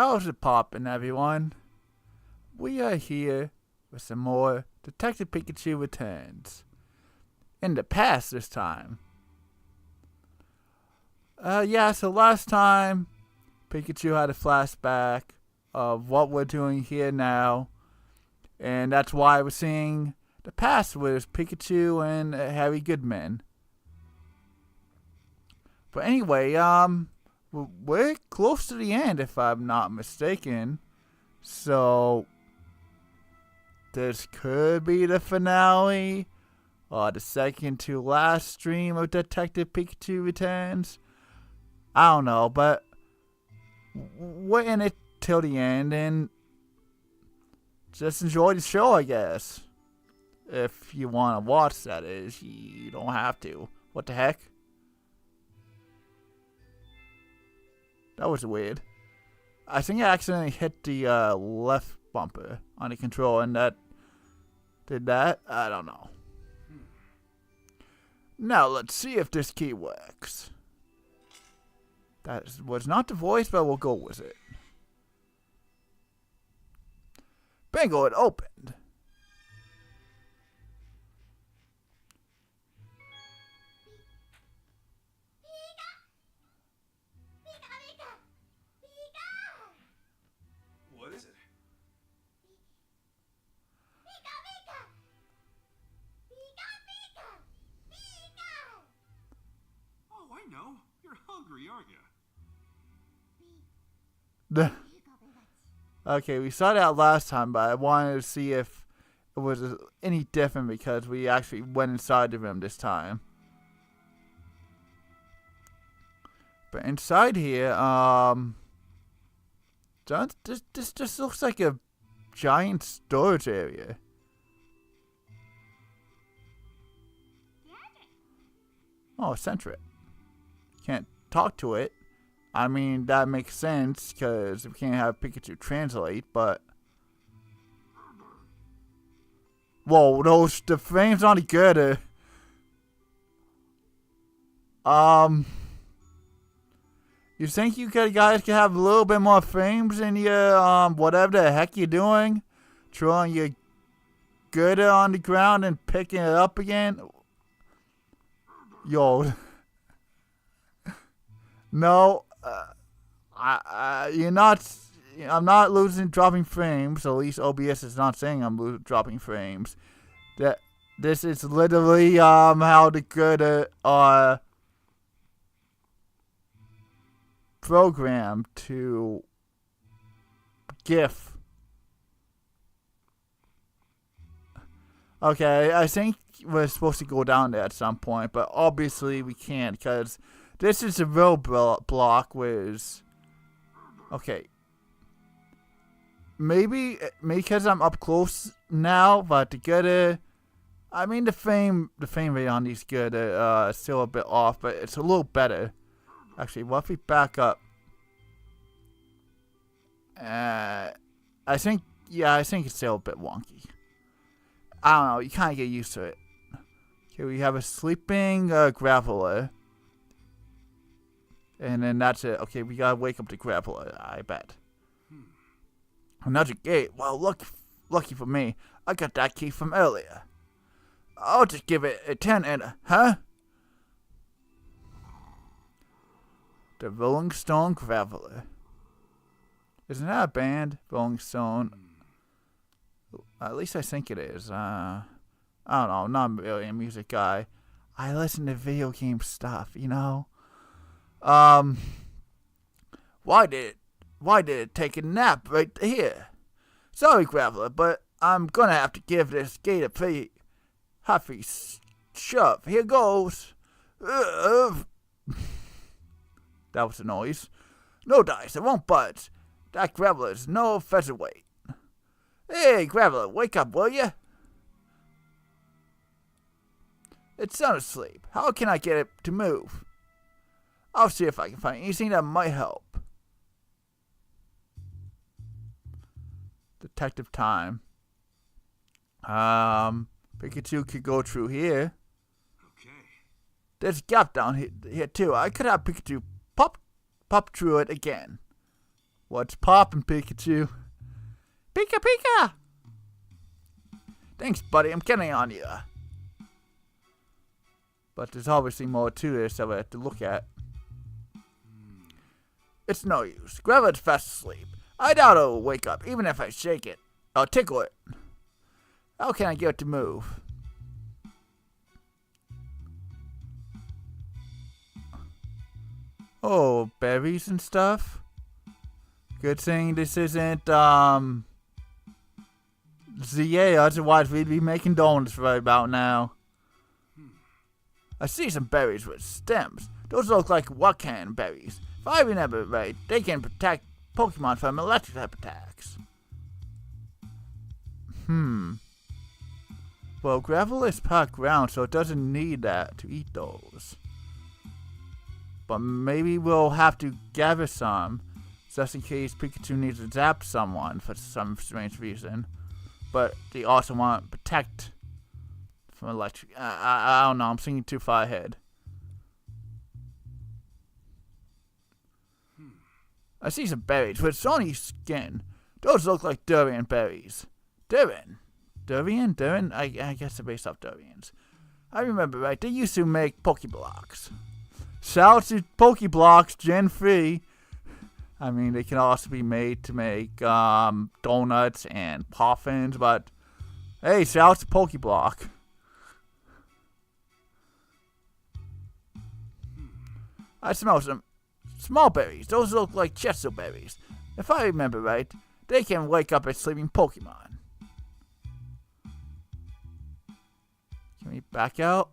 How's it poppin', everyone? We are here with some more Detective Pikachu Returns. In the past this time. So last time, Pikachu had a flashback of what we're doing here now. And that's why we're seeing the past with Pikachu and Harry Goodman. But anyway, we're close to the end if I'm not mistaken. So, this could be the finale, or the second to last stream of Detective Pikachu Returns. I don't know, but we're in it till the end, and just enjoy the show, I guess. If you want to watch, that is. You don't have to. What the heck? That was weird. I think I accidentally hit the left bumper on the controller, and that did that? I don't know. Now let's see if this key works. That was not the voice, but we'll go with it. Bingo, it opened. What is it? Oh, I know. You're hungry, aren't you? Okay, we saw that last time, but I wanted to see if it was any different because we actually went inside the room this time. But inside here, this just looks like a giant storage area. Oh, Centric. Can't talk to it. I mean, that makes sense, because we can't have Pikachu translate, but... Whoa, the frames aren't good. You think you guys could have a little bit more frames in your, whatever the heck you're doing? Throwing your gooder on the ground and picking it up again? Yo. No. I'm not dropping frames. At least OBS is not saying I'm dropping frames. This is literally how the good are programmed to GIF. Okay, I think we're supposed to go down there at some point, but obviously we can't because this is a real block with... Okay. Maybe because I'm up close now, but the good... I mean, the frame rate on these good is still a bit off, but it's a little better. Actually, what if we back up? I think it's still a bit wonky. I don't know, you kind of get used to it. Okay, we have a sleeping Graveler. And then that's it. Okay, we gotta wake up the Graveler, I bet. Another gate. Well, lucky for me, I got that key from earlier. I'll just give it a 10 and a... Huh? The Rolling Stone Graveler. Isn't that a band? Rolling Stone. At least I think it is. I don't know. I'm not really a music guy. I listen to video game stuff, you know? Why did it take a nap right here? Sorry, Graveler, but I'm gonna have to give this gate a pretty huffy shove. Here goes. That was the noise. No dice, it won't budge. That Graveler's no featherweight. Hey, Graveler, wake up, will ya? It's sound asleep. How can I get it to move? I'll see if I can find anything that might help. Detective time. Pikachu could go through here. Okay. There's a gap down here too. I could have Pikachu pop through it again. What's poppin', Pikachu? Pika Pika! Thanks, buddy. I'm counting on you. But there's obviously more to this that we have to look at. It's no use. Graveler's fast asleep. I doubt it'll wake up, even if I shake it. I'll tickle it. How can I get it to move? Oh, berries and stuff? Good thing this isn't, ZA, otherwise we'd be making donuts right about now. I see some berries with stems. Those look like Wakan berries. If I remember right, they can protect Pokemon from electric type attacks. Well, gravel is packed ground, so it doesn't need that to eat those. But maybe we'll have to gather some, just in case Pikachu needs to zap someone for some strange reason. But they also want to protect from electric. I don't know, I'm thinking too far ahead. I see some berries with stony skin. Those look like durian berries. Durian? I guess they're based off durians. I remember right, they used to make Pokeblocks. Shout out to Pokeblocks Gen 3. I mean, they can also be made to make donuts and puffins, but hey, shout out to Pokeblock. I smell some small berries. Those look like Chesto berries. If I remember right, they can wake up a sleeping Pokemon. Can we back out?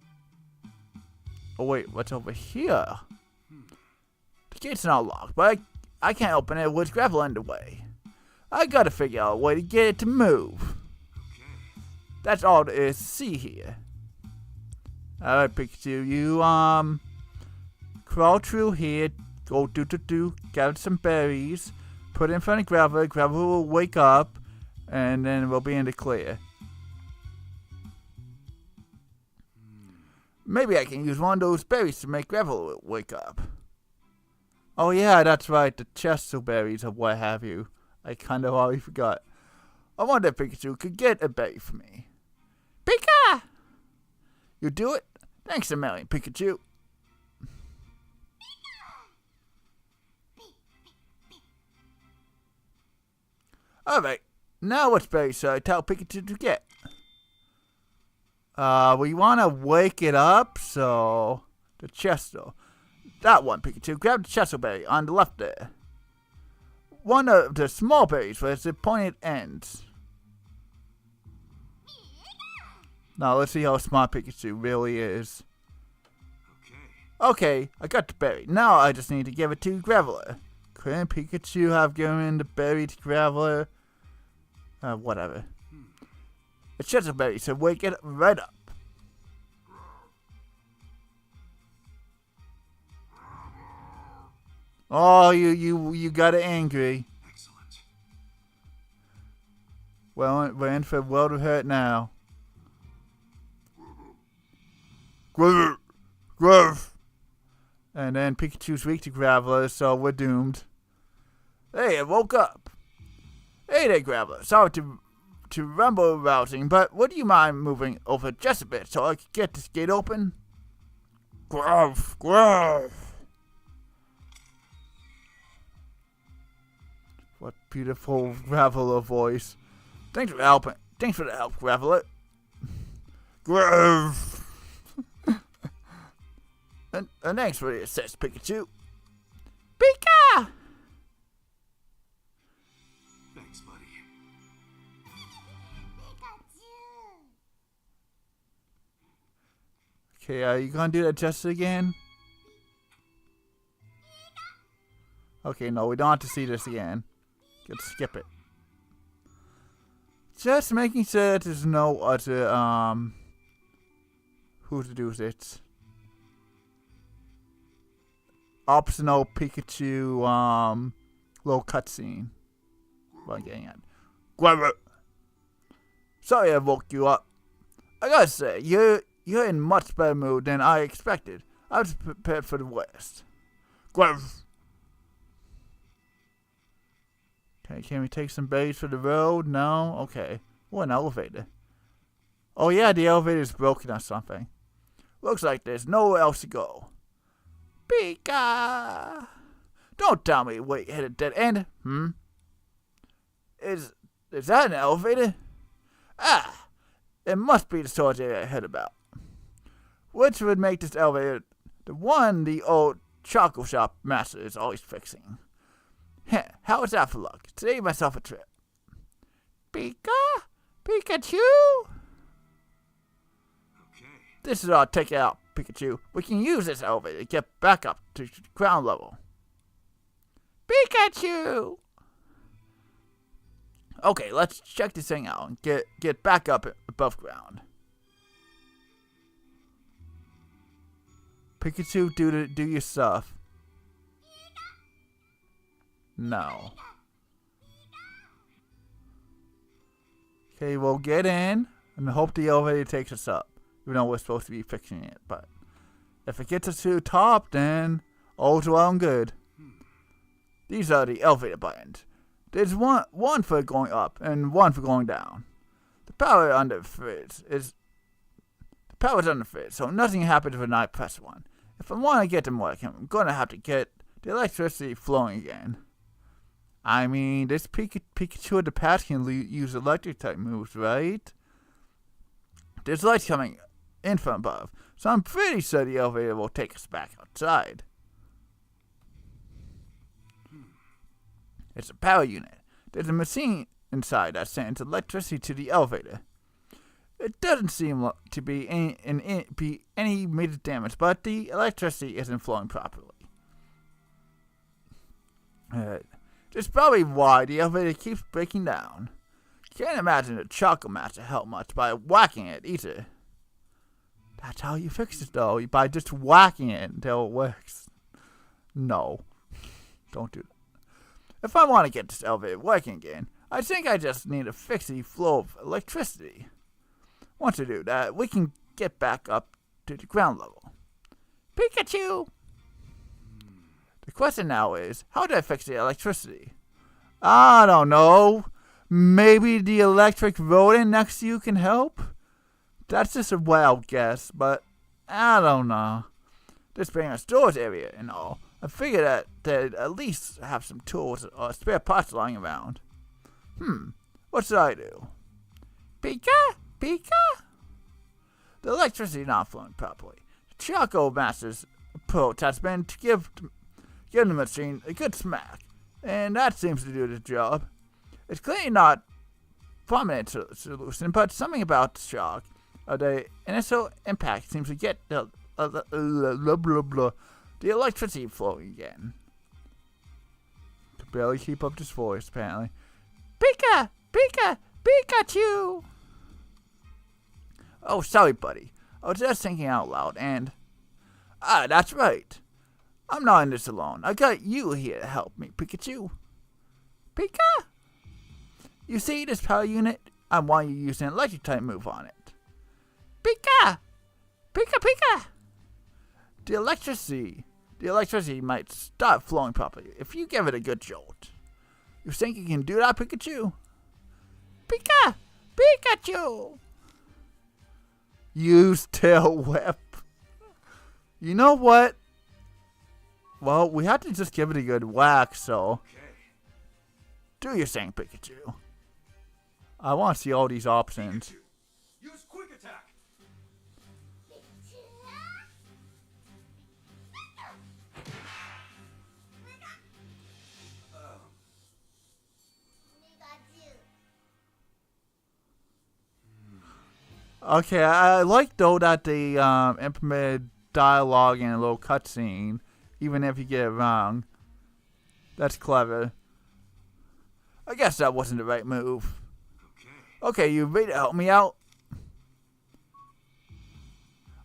Oh wait, what's over here? The gate's not locked, but I can't open it with gravel in the way. I gotta figure out a way to get it to move. That's all there is to see here. Alright, Pikachu, you crawl through here, go gather some berries, put it in front of Gravel. Gravel will wake up, and then we'll be in the clear. Maybe I can use one of those berries to make Gravel wake up. Oh yeah, that's right, the Chesto berries or what have you. I kind of already forgot. I wonder if Pikachu could get a berry for me. Pika! You do it? Thanks a million, Pikachu. Alright, now which berry should I tell Pikachu to get? We want to wake it up, so the Chesto. That one, Pikachu. Grab the Chesto berry on the left there. One of the small berries with the pointed ends. Now let's see how smart Pikachu really is. Okay, I got the berry. Now I just need to give it to Graveler. Couldn't Pikachu have given the berry to Graveler? Whatever. The Chesto berry should wake it right up. Oh, you got it angry. Excellent. Well, we're in for a world of hurt now. Gruff. And then Pikachu's weak to Graveler, so we're doomed. Hey, I woke up. Hey there, Graveler. Sorry to rumble rousing, but would you mind moving over just a bit so I can get this gate open? Gruff. What beautiful Graveler voice. Thanks for helping. Thanks for the help, Graveler. Gruff. and thanks for the assist, Pikachu. Pika! Thanks, buddy. Okay, are you gonna do that just again? Okay, no, we don't have to see this again. Let's skip it. Just making sure that there's no other, who to do it. Optional Pikachu, little cutscene. What I'm getting at. Grab Sorry I woke you up. I gotta say, you're in much better mood than I expected. I was prepared for the worst. Grab Okay, can we take some bait for the road? No? Okay. Oh, an elevator. Oh yeah, the elevator's broken or something. Looks like there's nowhere else to go. Pika! Don't tell me we hit a dead end. Is that an elevator? Ah! It must be the storage area I heard about. Which would make this elevator the one the old chocolate shop master is always fixing. Heh, how is that for luck? Save myself a trip. Pika? Pikachu? Okay. This is our ticket out, Pikachu. We can use this elevator to get back up to ground level. Pikachu! Okay, let's check this thing out and get back up above ground. Pikachu, do your stuff. No. Okay, we'll get in and hope the elevator takes us up. Even though we're supposed to be fixing it, but if it gets us to the top, then all's well and good. These are the elevator buttons. There's one for going up and one for going down. The power's under frizz, so nothing happens when I press one. If I want to get them working, I'm gonna have to get the electricity flowing again. I mean, this Pikachu of the past can use electric type moves, right? There's lights coming in from above, so I'm pretty sure the elevator will take us back outside. It's a power unit. There's a machine inside that sends electricity to the elevator. It doesn't seem to be any major damage, but the electricity isn't flowing properly. That's probably why the elevator keeps breaking down. Can't imagine the Chocolate Master helped much by whacking it either. That's how you fix it though, by just whacking it until it works. No. Don't do that. If I want to get this elevator working again, I think I just need to fix the flow of electricity. Once I do that, we can get back up to the ground level. Pikachu! The question now is, how do I fix the electricity? I don't know. Maybe the electric rodent next to you can help? That's just a wild guess, but I don't know. This being a storage area and all, I figured that they'd at least have some tools or spare parts lying around. What should I do? Pika? Pika? The electricity is not flowing properly. The Choco Master's approach has been to give the machine a good smack, and that seems to do the job. It's clearly not a permanent solution, but something about the shock of the initial impact seems to get the electricity flowing again. Can barely keep up this voice, apparently. Pika! Pika! Pikachu! Oh, sorry, buddy. I was just thinking out loud, and... that's right. I'm not in this alone. I got you here to help me, Pikachu. Pika? You see this power unit? I want you to use an electric type move on it. Pika! Pika Pika! The electricity might start flowing properly if you give it a good jolt. You think you can do that, Pikachu? Pika! Pikachu! Use tail whip. You know what? Well, we have to just give it a good whack, so... Do your thing, Pikachu. I want to see all these options. Pikachu, use quick attack. Okay, I like though that they implemented dialogue in a little cutscene, even if you get it wrong. That's clever. I guess that wasn't the right move. Okay, you ready to help me out?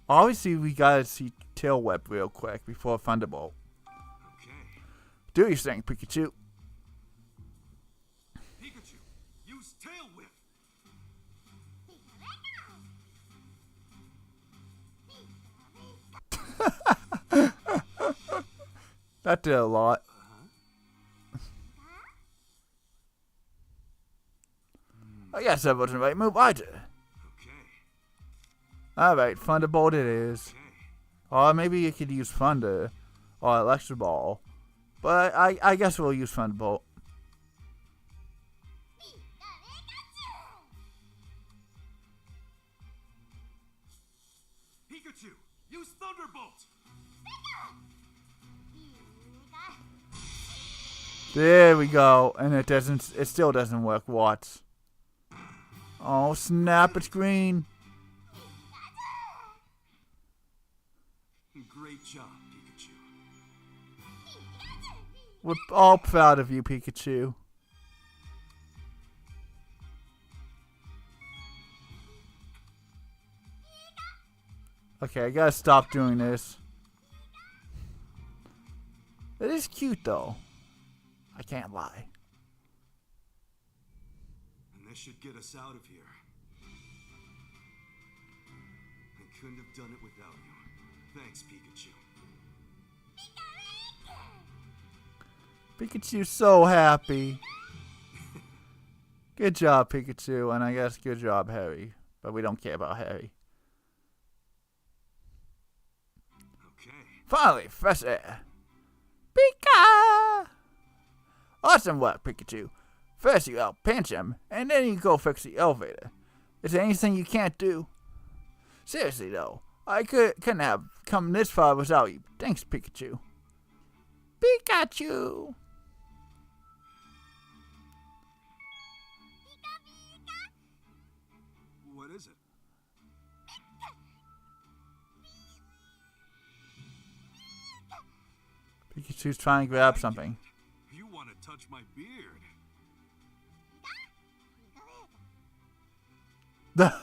Obviously, we gotta see Tail Whip real quick before Thunderbolt. Okay. Do your thing, Pikachu. Pikachu, use Tail Whip. That did a lot. I guess that wasn't the right move either. Okay. Alright, Thunderbolt it is. Okay. Or maybe you could use Thunder or Electro Ball. But I guess we'll use Thunderbolt. Pikachu, use Thunderbolt. There we go. And it still doesn't work. What? Oh snap, it's green. Great job, Pikachu. We're all proud of you, Pikachu. Okay, I gotta stop doing this. It is cute though. I can't lie. And this should get us out of here. I couldn't have done it without you. Thanks, Pikachu. Pikachu's so happy. Good job, Pikachu, and I guess good job, Harry. But we don't care about Harry. Okay. Finally, fresh air. Pika! Awesome work, Pikachu. First you out-pinch him, and then you go fix the elevator. Is there anything you can't do? Seriously, though, I couldn't have come this far without you. Thanks, Pikachu. Pikachu! What is it? Pikachu's trying to grab something. You want to touch my beard?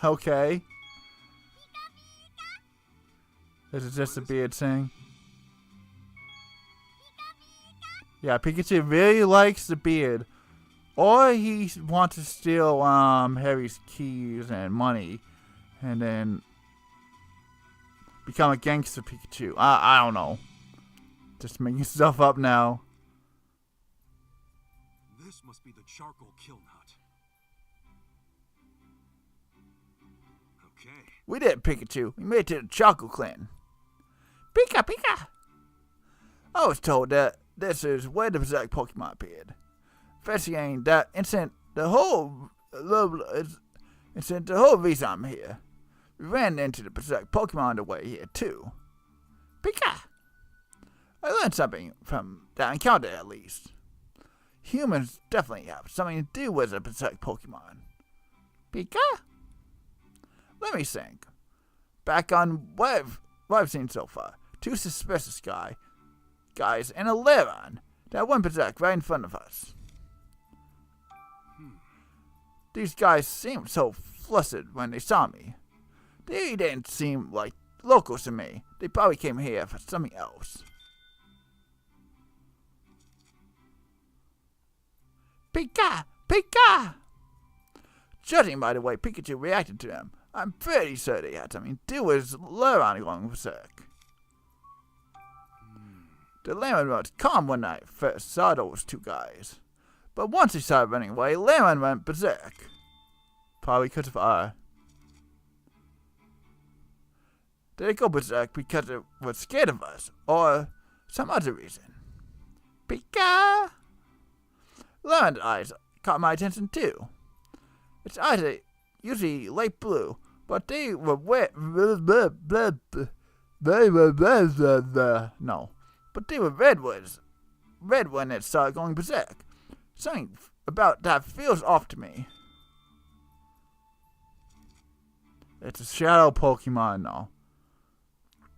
Okay. This is just a beard thing. Yeah, Pikachu really likes the beard. Or he wants to steal Harry's keys and money. And then become a gangster Pikachu. I don't know. Just making stuff up now. This must be the charcoal kill nut. Okay. We did, Pikachu. We made it to the Chocolate Clan. Pika, Pika! I was told that this is where the Berserk Pokemon appeared. Investigating that instant, the whole reason I'm here. We ran into the Berserk Pokemon on the way here, too. Pika! I learned something from that encounter, at least. Humans definitely have something to do with the Berserk Pokemon. Pika? Let me think. Back on what I've seen so far. Two suspicious guys and a Lairon that went berserk right in front of us. These guys seemed so flustered when they saw me. They didn't seem like locals to me. They probably came here for something else. Pika! Pika! Judging by the way Pikachu reacted to them, I'm pretty sure they had something to do with Lairon going berserk. The Lairon was calm when I first saw those two guys. But once he started running away, Lairon went berserk. Probably because of R. Did it go berserk because it was scared of us, or some other reason? Pika! Lairon's eyes caught my attention too. Its eyes are usually light blue, but they were wet. No. But they were red when it started going berserk. Something about that feels off to me. It's a shadow Pokemon, though.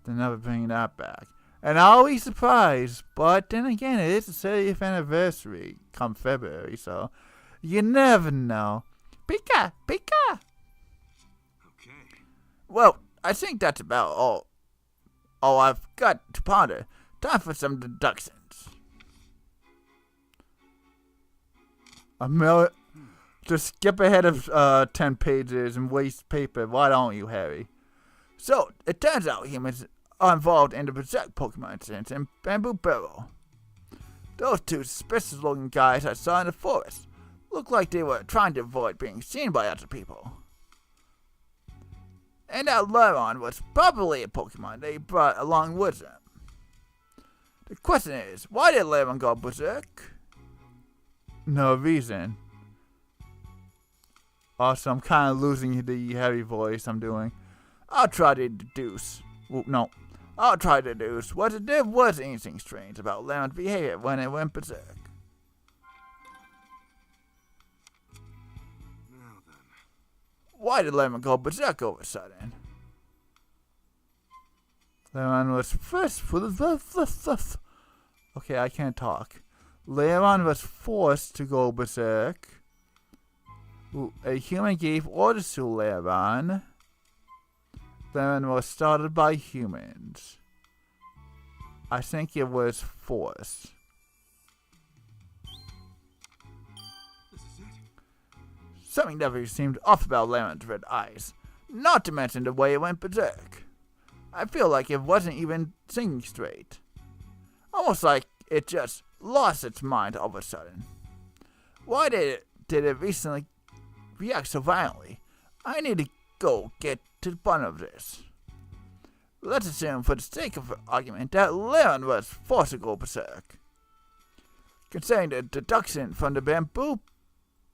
They're never bringing that back. And I'll be surprised, but then again, it is the 30th anniversary come February, so you never know. Pika! Pika! Okay. Well, I think that's about all I've got to ponder. Time for some deductions. Just skip ahead of 10 pages and waste paper. Why don't you, Harry? So, it turns out humans are involved in the Berserk Pokemon incident in Bamboo Barrel. Those two suspicious-looking guys I saw in the forest Looked like they were trying to avoid being seen by other people. And that Leron was probably a Pokemon they brought along with them. The question is, why did Leron go berserk? No reason. Also, I'm kind of losing the heavy voice I'm doing. I'll try to deduce. Well, no. I'll try to deduce whether there was anything strange about Leron's behavior when it went berserk. Now then. Why did Leron go berserk all of a sudden? Leron was first. Okay, I can't talk. Leron was forced to go berserk. A human gave orders to Leron. Leron was started by humans. I think it was forced. This is it. Something never seemed off about Leron's red eyes. Not to mention the way it went berserk. I feel like it wasn't even thinking straight. Almost like it just lost its mind all of a sudden. Why did it recently react so violently? I need to go get to the bottom of this. Let's assume, for the sake of argument, that Leron was forced to go berserk. Considering the deduction from the bamboo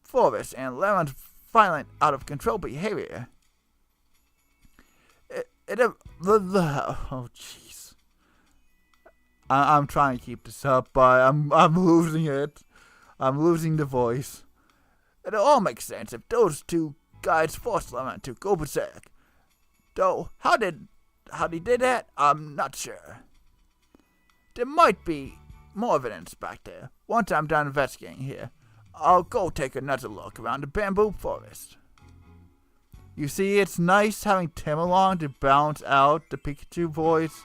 forest and Leron's violent, out-of-control behavior, oh jeez. I'm trying to keep this up, but I'm losing it. I'm losing the voice. It all makes sense if those two guys forced Leron to go berserk. Though, how they did that, I'm not sure. There might be more evidence back there. Once I'm done investigating here, I'll go take another look around the bamboo forest. You see, it's nice having Tim along to balance out the Pikachu voice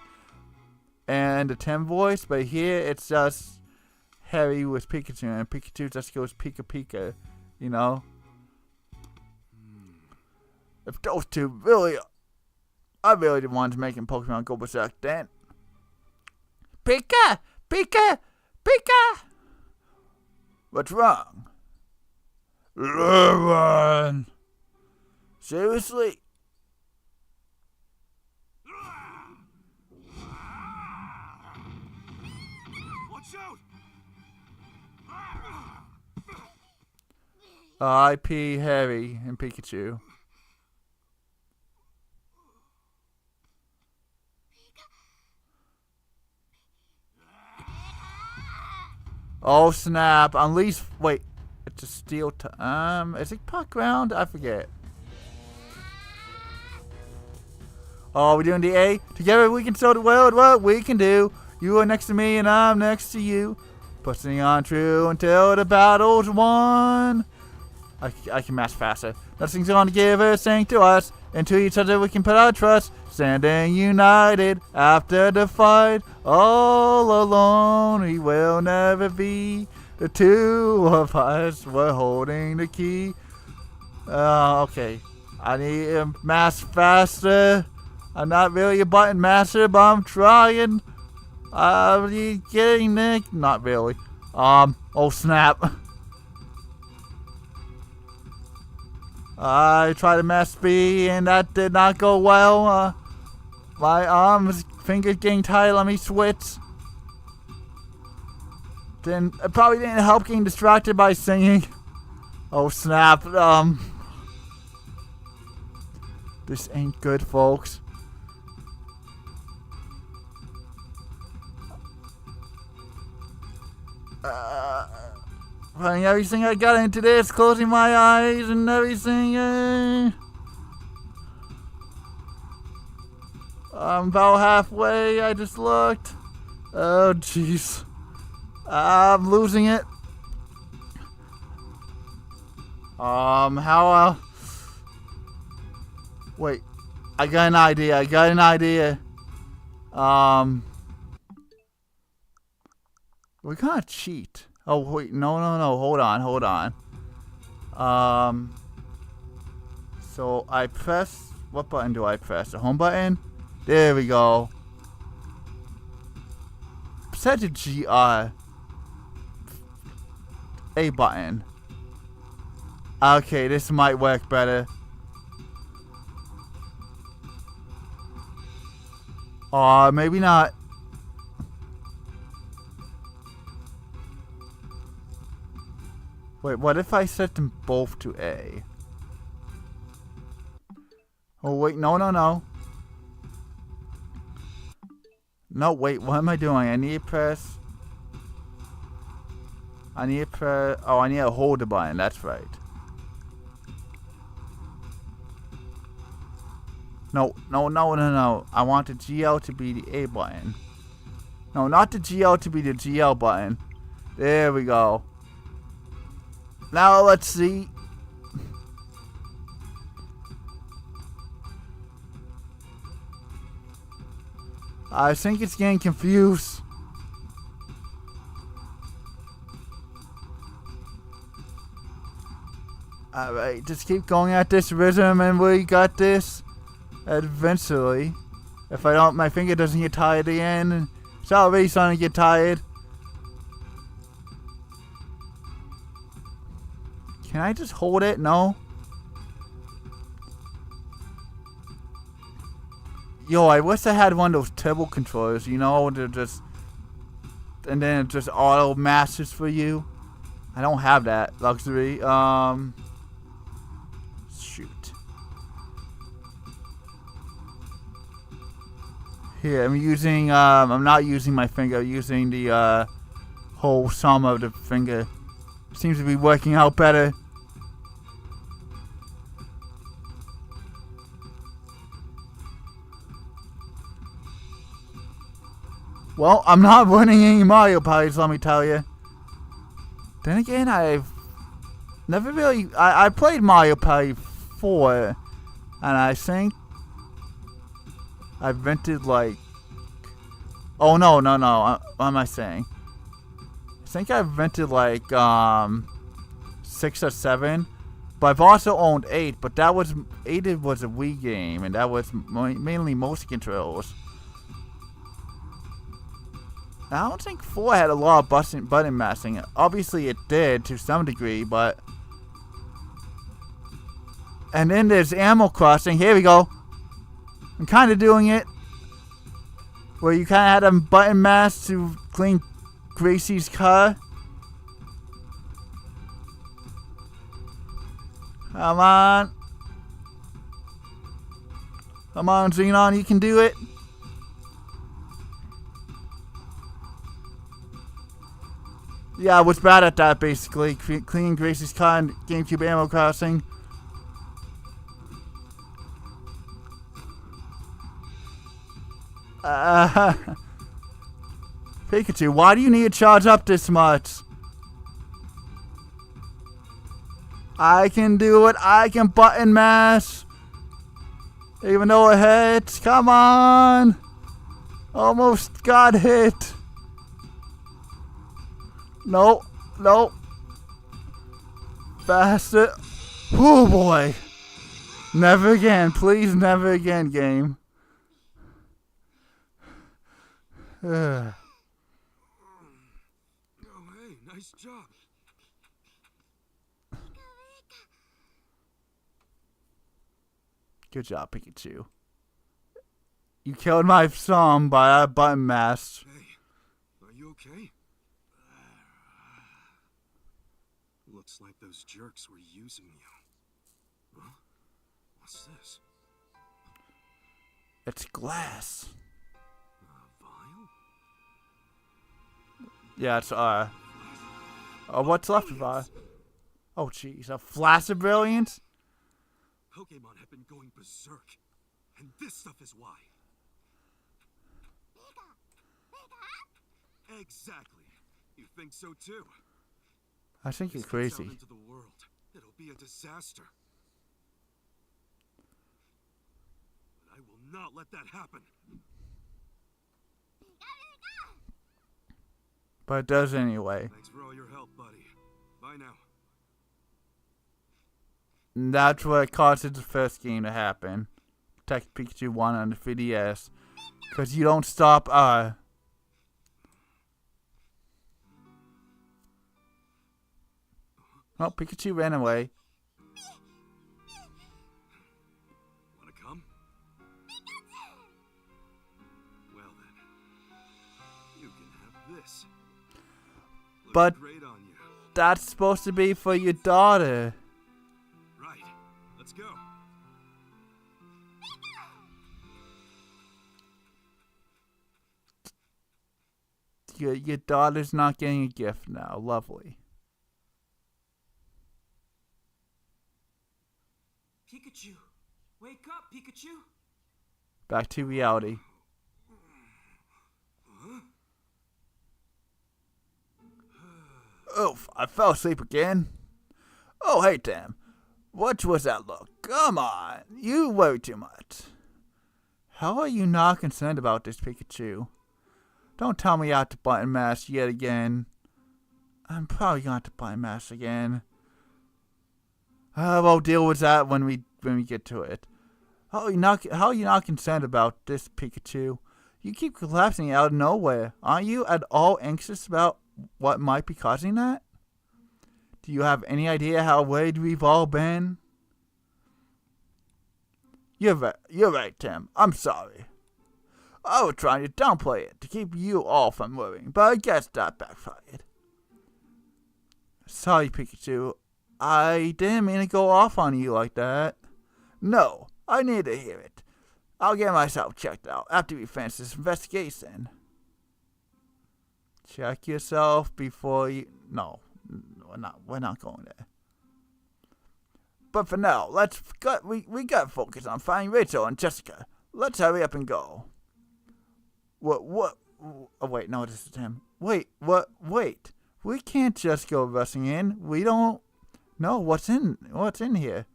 and the Tim voice, but here it's just Harry with Pikachu, and Pikachu just goes Pika Pika, you know? If those two really are really the ones making Pokemon go berserk, then Pika! Pika! Pika! What's wrong? Leron! Seriously? Watch out! R.I.P. Harry and Pikachu. Oh snap! Unleash. Wait, it's a steel. Is it park ground? I forget. Oh, we're doing the A. Together we can show the world what we can do. You are next to me and I'm next to you. Pushing on true until the battle's won. I can match faster. Nothing's gonna give everything to us. And to each other we can put our trust. Standing united after the fight. All alone we will never be. The two of us were holding the key. Okay. I need to match faster. I'm not really a button master, but I'm trying. Are you getting Nick? Not really. Oh snap. I tried to mash B and that did not go well. My fingers getting tired. Let me switch. Then it probably didn't help getting distracted by singing. Oh snap. This ain't good, folks. Putting everything I got into this, closing my eyes and everything. I'm about halfway. I just looked. Oh jeez, I'm losing it. How? Wait, I got an idea. We're gonna cheat. Oh wait, no, hold on. So I press, what button do I press? The home button? There we go. Set to GR. A button. Okay, this might work better. Maybe not. Wait, what if I set them both to A? Oh, wait, no. No, wait, what am I doing? I need to press... I need to hold the button, that's right. No. I want the GL to be the A button. No, not the GL to be the GL button. There we go. Now let's see. I think it's getting confused. Alright, just keep going at this rhythm and we got this. Eventually. If I don't, my finger doesn't get tired at the end. It's already starting to get tired. Can I just hold it? No. Yo, I wish I had one of those turbo controllers, you know, they're just... And then it just auto masters for you. I don't have that luxury. Shoot. Here, I'm not using my finger, I'm using the, whole sum of the finger. Seems to be working out better. Well, I'm not winning any Mario Parties, let me tell you. Then again, I've never really... I played Mario Party 4, and I think I've rented like... Oh, no. What am I saying? I think I've rented like 6 or 7, but I've also owned 8. But that was 8 was a Wii game, and that was mainly motion controls. I don't think 4 had a lot of button mashing. Obviously, it did to some degree, but. And then there's Animal Crossing. Here we go. I'm kind of doing it, where you kind of had a button mash to clean Gracie's car. Come on, Xenon, you can do it. Yeah, I was bad at that, basically. Cleaning Gracie's car in GameCube Animal Crossing. Pikachu, why do you need to charge up this much? I can do it. I can button mash. Even though it hits. Come on. Almost got hit. No. Faster. Oh boy. Never again. Please, never again, game. Oh, hey, nice job. Good job, Pikachu. You killed my son by a button mash. Hey, are you okay? Looks like those jerks were using you. Huh? What's this? It's glass. A vial? Yeah, it's what's left of Oh jeez, a flash of brilliance? Pokemon have been going berserk, and this stuff is why. Exactly. You think so too? I think you're This gets out crazy. into the world. It'll be a disaster. But I will not let that happen. But it does anyway. Thanks for all your help, buddy. Bye now. And that's what caused the first game to happen. Detective Pikachu 1 on the 3DS. Because you don't stop, Oh, Pikachu ran away. this? Looks But great on you. that's supposed to be for your daughter. Right. Let's go. Your daughter's not getting a gift now. Lovely. Pikachu! Wake up, Pikachu! Back to reality. Oof, I fell asleep again. Oh, hey, Tim. What was that look? Come on, you worry too much. How are you not concerned about this, Pikachu? Don't tell me I have to button mash yet again. I'm probably going to have to button mash again. We'll deal with that when we get to it. How are you not concerned about this, Pikachu? You keep collapsing out of nowhere. Aren't you at all anxious about what might be causing that? Do you have any idea how worried we've all been? You're right, Tim. I'm sorry. I was trying to downplay it to keep you all from worrying, but I guess that backfired. Sorry, Pikachu. I didn't mean to go off on you like that. No, I need to hear it. I'll get myself checked out after we finish this investigation. Check yourself before you... No, we're not going there. But for now, we got to focus on finding Rachel and Jessica. Let's hurry up and go. What? Oh, wait, no, this is him. Wait. We can't just go rushing in. We don't know what's in here.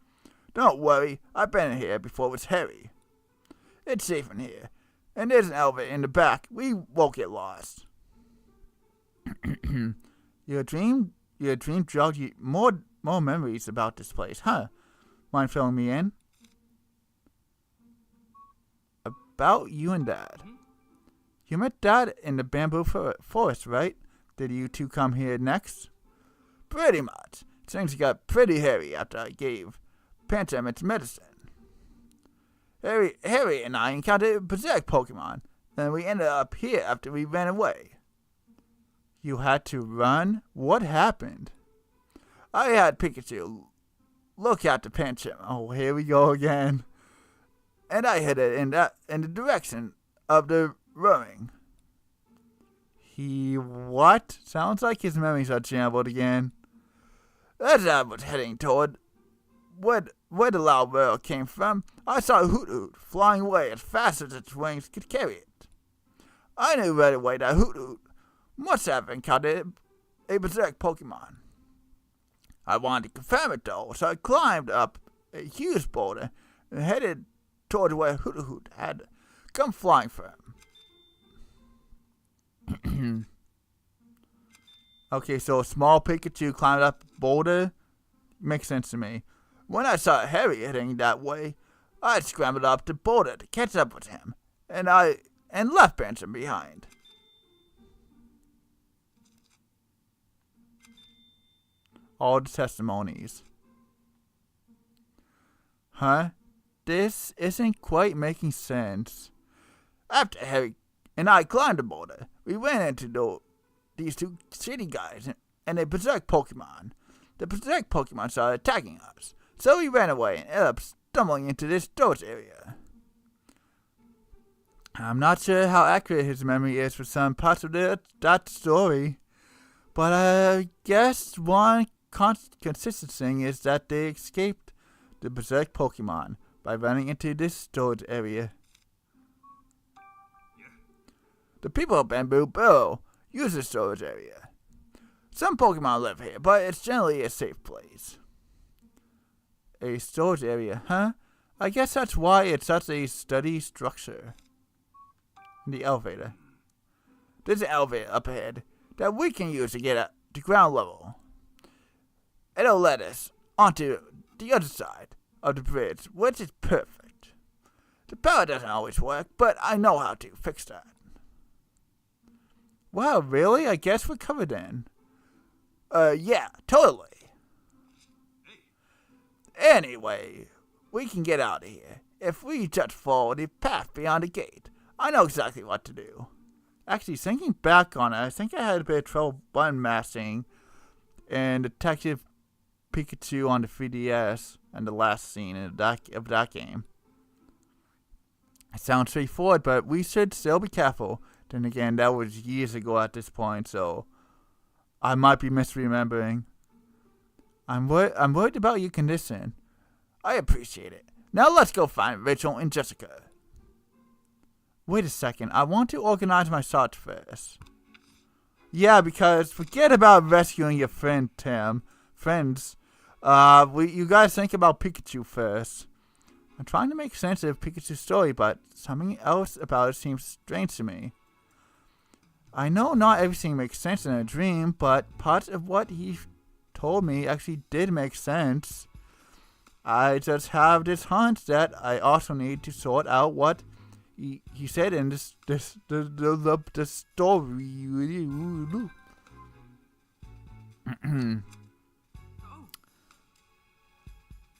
Don't worry, I've been in here before it was Harry. It's safe in here. And there's an elevator in the back. We won't get lost. Your dream jogged you more memories about this place, huh? Mind filling me in? About you and Dad. You met Dad in the bamboo forest, right? Did you two come here next? Pretty much. Things got pretty hairy after I gave Phantom its medicine. Harry and I encountered a berserk Pokemon, and we ended up here after we ran away. You had to run? What happened? I had Pikachu look at the Phantom. Oh, here we go again. And I hit it in the direction of the roaring. He what? Sounds like his memories are jumbled again. As I was heading toward where the loud roar came from, I saw Hoot Hoot flying away as fast as its wings could carry it. I knew right away that Hoot Hoot must have encountered a berserk Pokemon. I wanted to confirm it though, so I climbed up a huge boulder and headed toward where Hoot Hoot had come flying from. Okay, so a small Pikachu climbed up a boulder. Makes sense to me. When I saw Harry heading that way, I scrambled up the boulder to catch up with him, and left Phantom behind. All the testimonies. Huh? This isn't quite making sense. After Harry and I climbed the boulder, we ran into these two city guys and a berserk Pokemon. The berserk Pokemon started attacking us, so we ran away and ended up stumbling into this storage area. I'm not sure how accurate his memory is for some parts of that story, but I guess one consistent thing is that they escaped the berserk Pokemon by running into this storage area. The people of Bamboo Burrow use the storage area. Some Pokemon live here, but it's generally a safe place. A storage area, huh? I guess that's why it's such a steady structure. The elevator. There's an elevator up ahead that we can use to get up to ground level. It'll let us onto the other side of the bridge, which is perfect. The power doesn't always work, but I know how to fix that. Wow, really? I guess we're covered then. Yeah, totally. Anyway, we can get out of here. If we just follow the path beyond the gate, I know exactly what to do. Actually, thinking back on it, I think I had a bit of trouble button mashing in Detective Pikachu on the 3DS and the last scene of that game. It sounds straightforward, but we should still be careful. Then again, that was years ago at this point, so I might be misremembering. I'm worried about your condition. I appreciate it. Now let's go find Rachel and Jessica. Wait a second, I want to organize my thoughts first. Yeah, because forget about rescuing your friend, Tim. Friends, you guys think about Pikachu first. I'm trying to make sense of Pikachu's story, but something else about it seems strange to me. I know not everything makes sense in a dream, but parts of what he told me actually did make sense. I just have this hunch that I also need to sort out what he said in the story.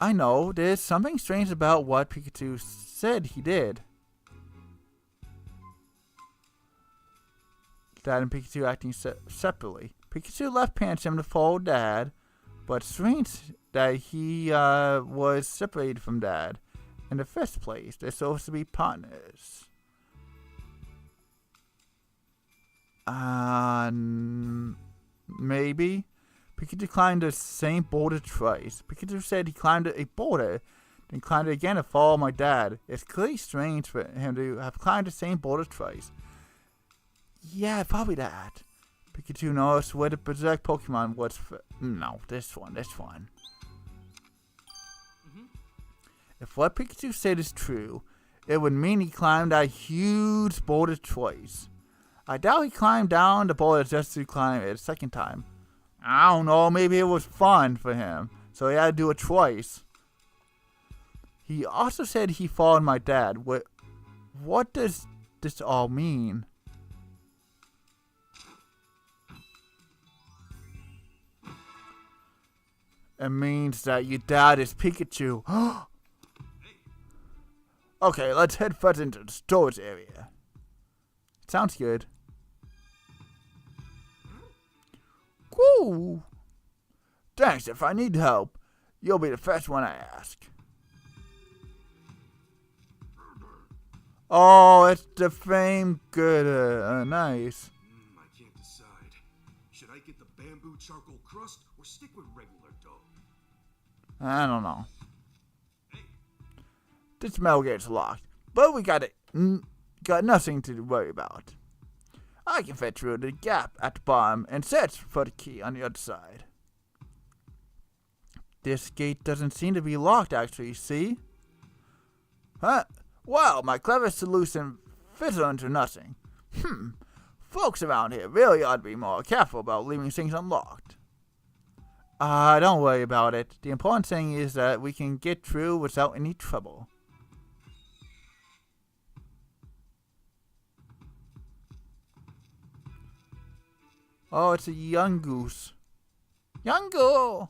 I know, there's something strange about what Pikachu said he did. Dad and Pikachu acting separately. Pikachu left Pancham to follow Dad, but strange that he was separated from Dad. In the first place, they're supposed to be partners. Maybe. Pikachu climbed the same boulder twice. Pikachu said he climbed a boulder, then climbed it again to follow my dad. It's clearly strange for him to have climbed the same boulder twice. Yeah, probably that. Pikachu knows where the Berserk Pokemon was. No, this one. If what Pikachu said is true, it would mean he climbed a huge boulder twice. I doubt he climbed down the boulder just to climb it a second time. I don't know, maybe it was fun for him, so he had to do it twice. He also said he followed my dad. What does this all mean? It means that your dad is Pikachu. Okay, let's head first into the storage area. Sounds good. Woo! Thanks, if I need help, you'll be the first one I ask. Oh, it's the Fame Gooder. Nice. I can't decide. Should I get the bamboo charcoal crust or stick with regular dough? I don't know. This metal gate's locked, but we got nothing to worry about. I can fit through the gap at the bottom and search for the key on the other side. This gate doesn't seem to be locked, actually, see? Huh? Well, my clever solution fizzled into nothing. Folks around here really ought to be more careful about leaving things unlocked. Don't worry about it. The important thing is that we can get through without any trouble. Oh, it's a young goose. Young goose!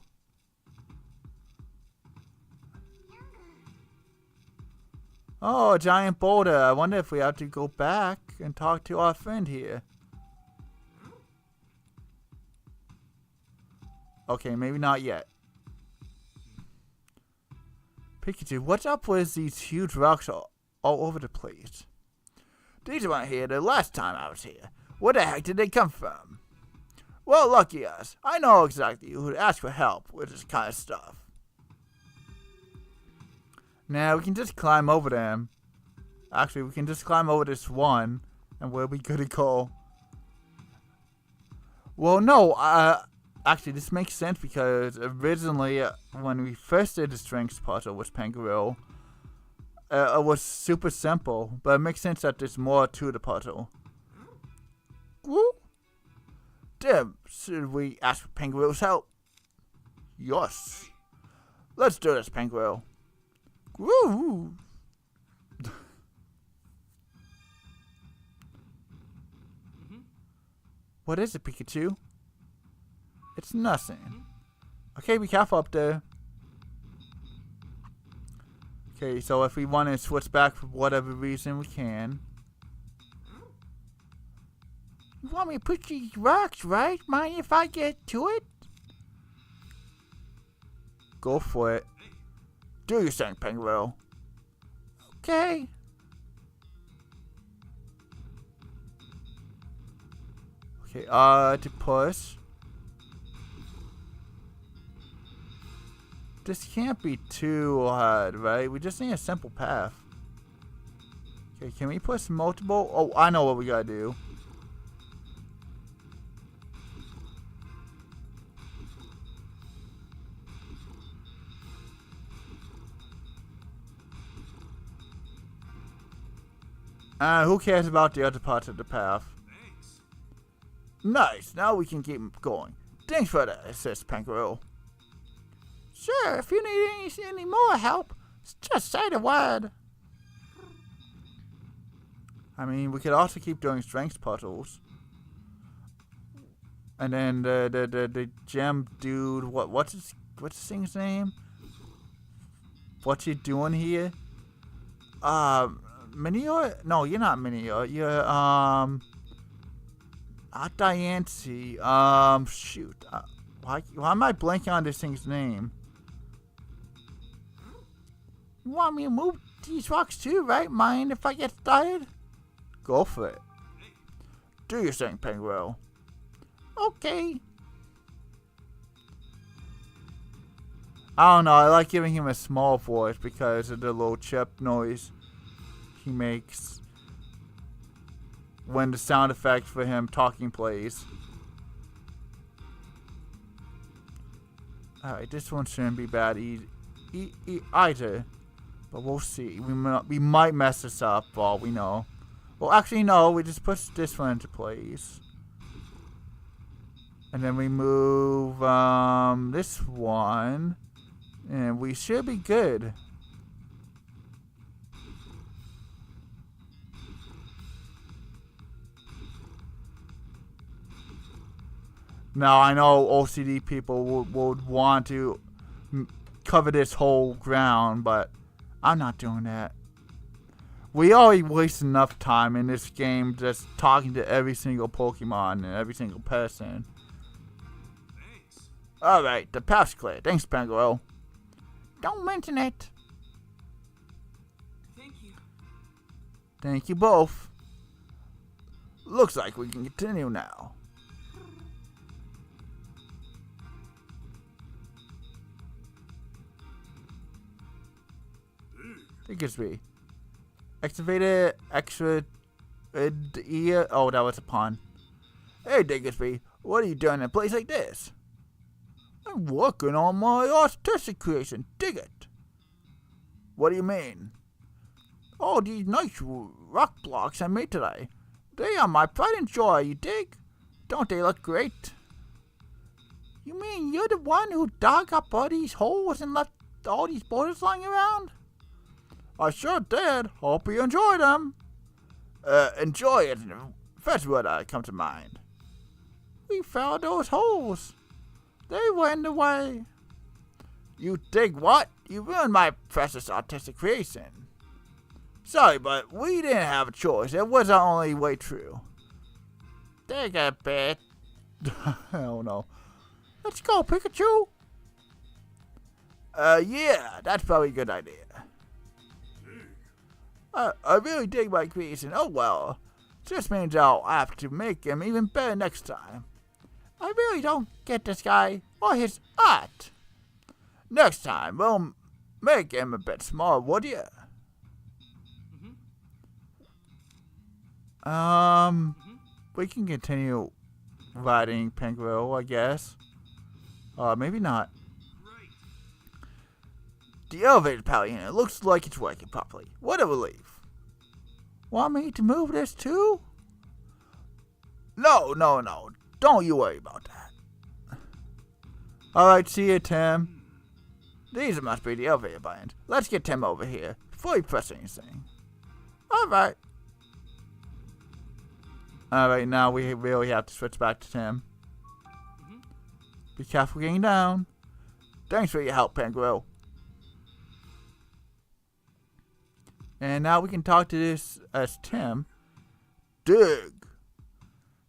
Oh, a giant boulder. I wonder if we have to go back and talk to our friend here. Okay, maybe not yet. Pikachu, what's up with these huge rocks all over the place? These weren't here the last time I was here. Where the heck did they come from? Well, lucky us. I know exactly who to ask for help with this kind of stuff. Now, we can just climb over them. Actually, we can just climb over this one, and we'll be good to go. Well, no, actually, this makes sense because originally, when we first did the strength puzzle with Pangaroo, it was super simple, but it makes sense that there's more to the puzzle. Woo! Tim, should we ask for Pangaroo's help? Yes. Let's do this, Pangaroo. Woo! What is it, Pikachu? It's nothing. Okay, be careful up there. Okay, so if we want to switch back for whatever reason, we can. You want me to push these rocks, right? Mind if I get to it? Go for it. Do your thing, Penguin. Okay. Okay, to push. This can't be too hard, right? We just need a simple path. Okay, can we push multiple? Oh, I know what we gotta do. Who cares about the other parts of the path? Thanks. Nice, now we can keep going. Thanks for the assist, Pankaroo. Sure, if you need any more help, just say the word. I mean, we could also keep doing strength puzzles. And then the gem dude, what's this thing's name? What's he doing here? Minior? No, you're not Minior. You're not Diancie. Shoot. Why am I blanking on this thing's name? You want me to move these rocks too, right? Mind if I get started? Go for it. Do your thing, Penguin. Okay. I don't know. I like giving him a small voice because of the little chip noise he makes when the sound effect for him talking plays. Alright, this one shouldn't be bad either. But we'll see. We might mess this up for all we know. Well, actually, no. We just push this one into place. And then we move this one. And we should be good. Now, I know OCD people would want to cover this whole ground, but I'm not doing that. We already waste enough time in this game just talking to every single Pokemon and every single person. Thanks. Alright, the path's clear. Thanks, Penguin. Don't mention it. Thank you. Thank you both. Looks like we can continue now. Diggersby. Activated extra ear. Oh, that was a pun. Hey, Diggersby, what are you doing in a place like this? I'm working on my artistic creation. Dig it. What do you mean? Oh, these nice rock blocks I made today. They are my pride and joy, you dig? Don't they look great? You mean you're the one who dug up all these holes and left all these boulders lying around? I sure did. Hope you enjoy them. Enjoy it. First word that come to mind. We found those holes. They were in the way. You dig what? You ruined my precious artistic creation. Sorry, but we didn't have a choice. It was our only way through. Dig a bit. I don't know. Let's go, Pikachu. Yeah, that's probably a good idea. I really dig my creation. Oh well. Just means I'll have to make him even better next time. I really don't get this guy or his art. Next time, we'll make him a bit smaller, would you? We can continue riding Pinkville, I guess. Maybe not. The elevator power unit looks like it's working properly. What a relief. Want me to move this too? No. Don't you worry about that. Alright, see you, Tim. These must be the elevator buttons. Let's get Tim over here before he presses anything. Alright. Alright, now we really have to switch back to Tim. Be careful getting down. Thanks for your help, Penguin. And now we can talk to this as Tim. Dig.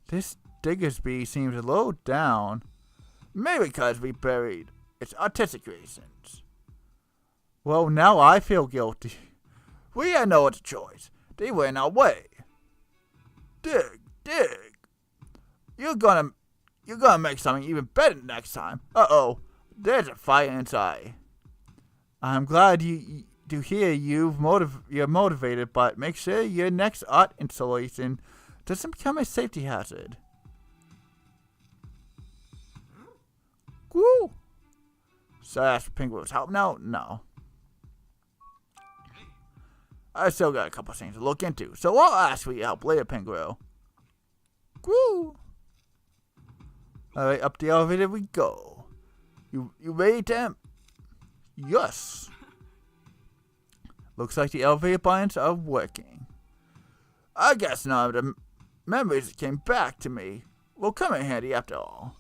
This Diggersby seems a little down. Maybe because we buried its artistic reasons. Well, now I feel guilty. We had no other choice. They went our way. Dig. You're gonna make something even better next time. Uh-oh. There's a fire inside. I'm glad to hear you're motivated, but make sure your next art installation doesn't become a safety hazard. Woo! So that's Penguin's help now? No. I still got a couple things to look into, so I'll ask for your help later, Penguin. Woo! Alright, up the elevator we go. You ready, Tim? Yes. Looks like the elevator buttons are working. I guess none of the memories that came back to me will come in handy after all.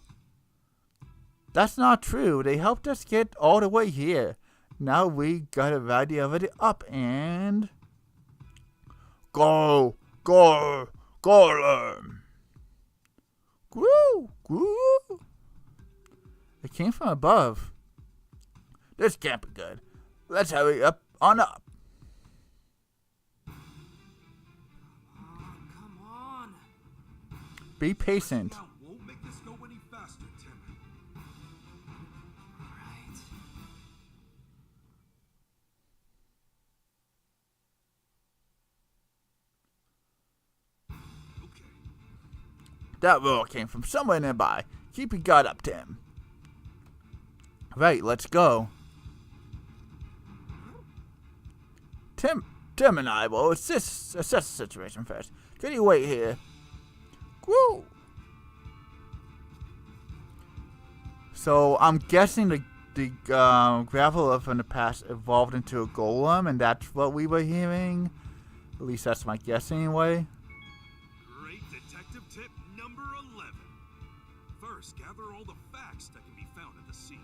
That's not true. They helped us get all the way here. Now we gotta ride the elevator up and... Go! Woo! It came from above. This can't be good. Let's hurry up on up. Come on. Be patient. Won't make this go any faster, Tim. Right. Okay. That roar came from somewhere nearby. Keep your guard up, Tim. Right, let's go. Tim and I will assess the situation first. Can you wait here? Woo! So I'm guessing the gravel from the past evolved into a golem, and that's what we were hearing. At least that's my guess anyway. Great detective tip number 11. First, gather all the facts that can be found at the scene.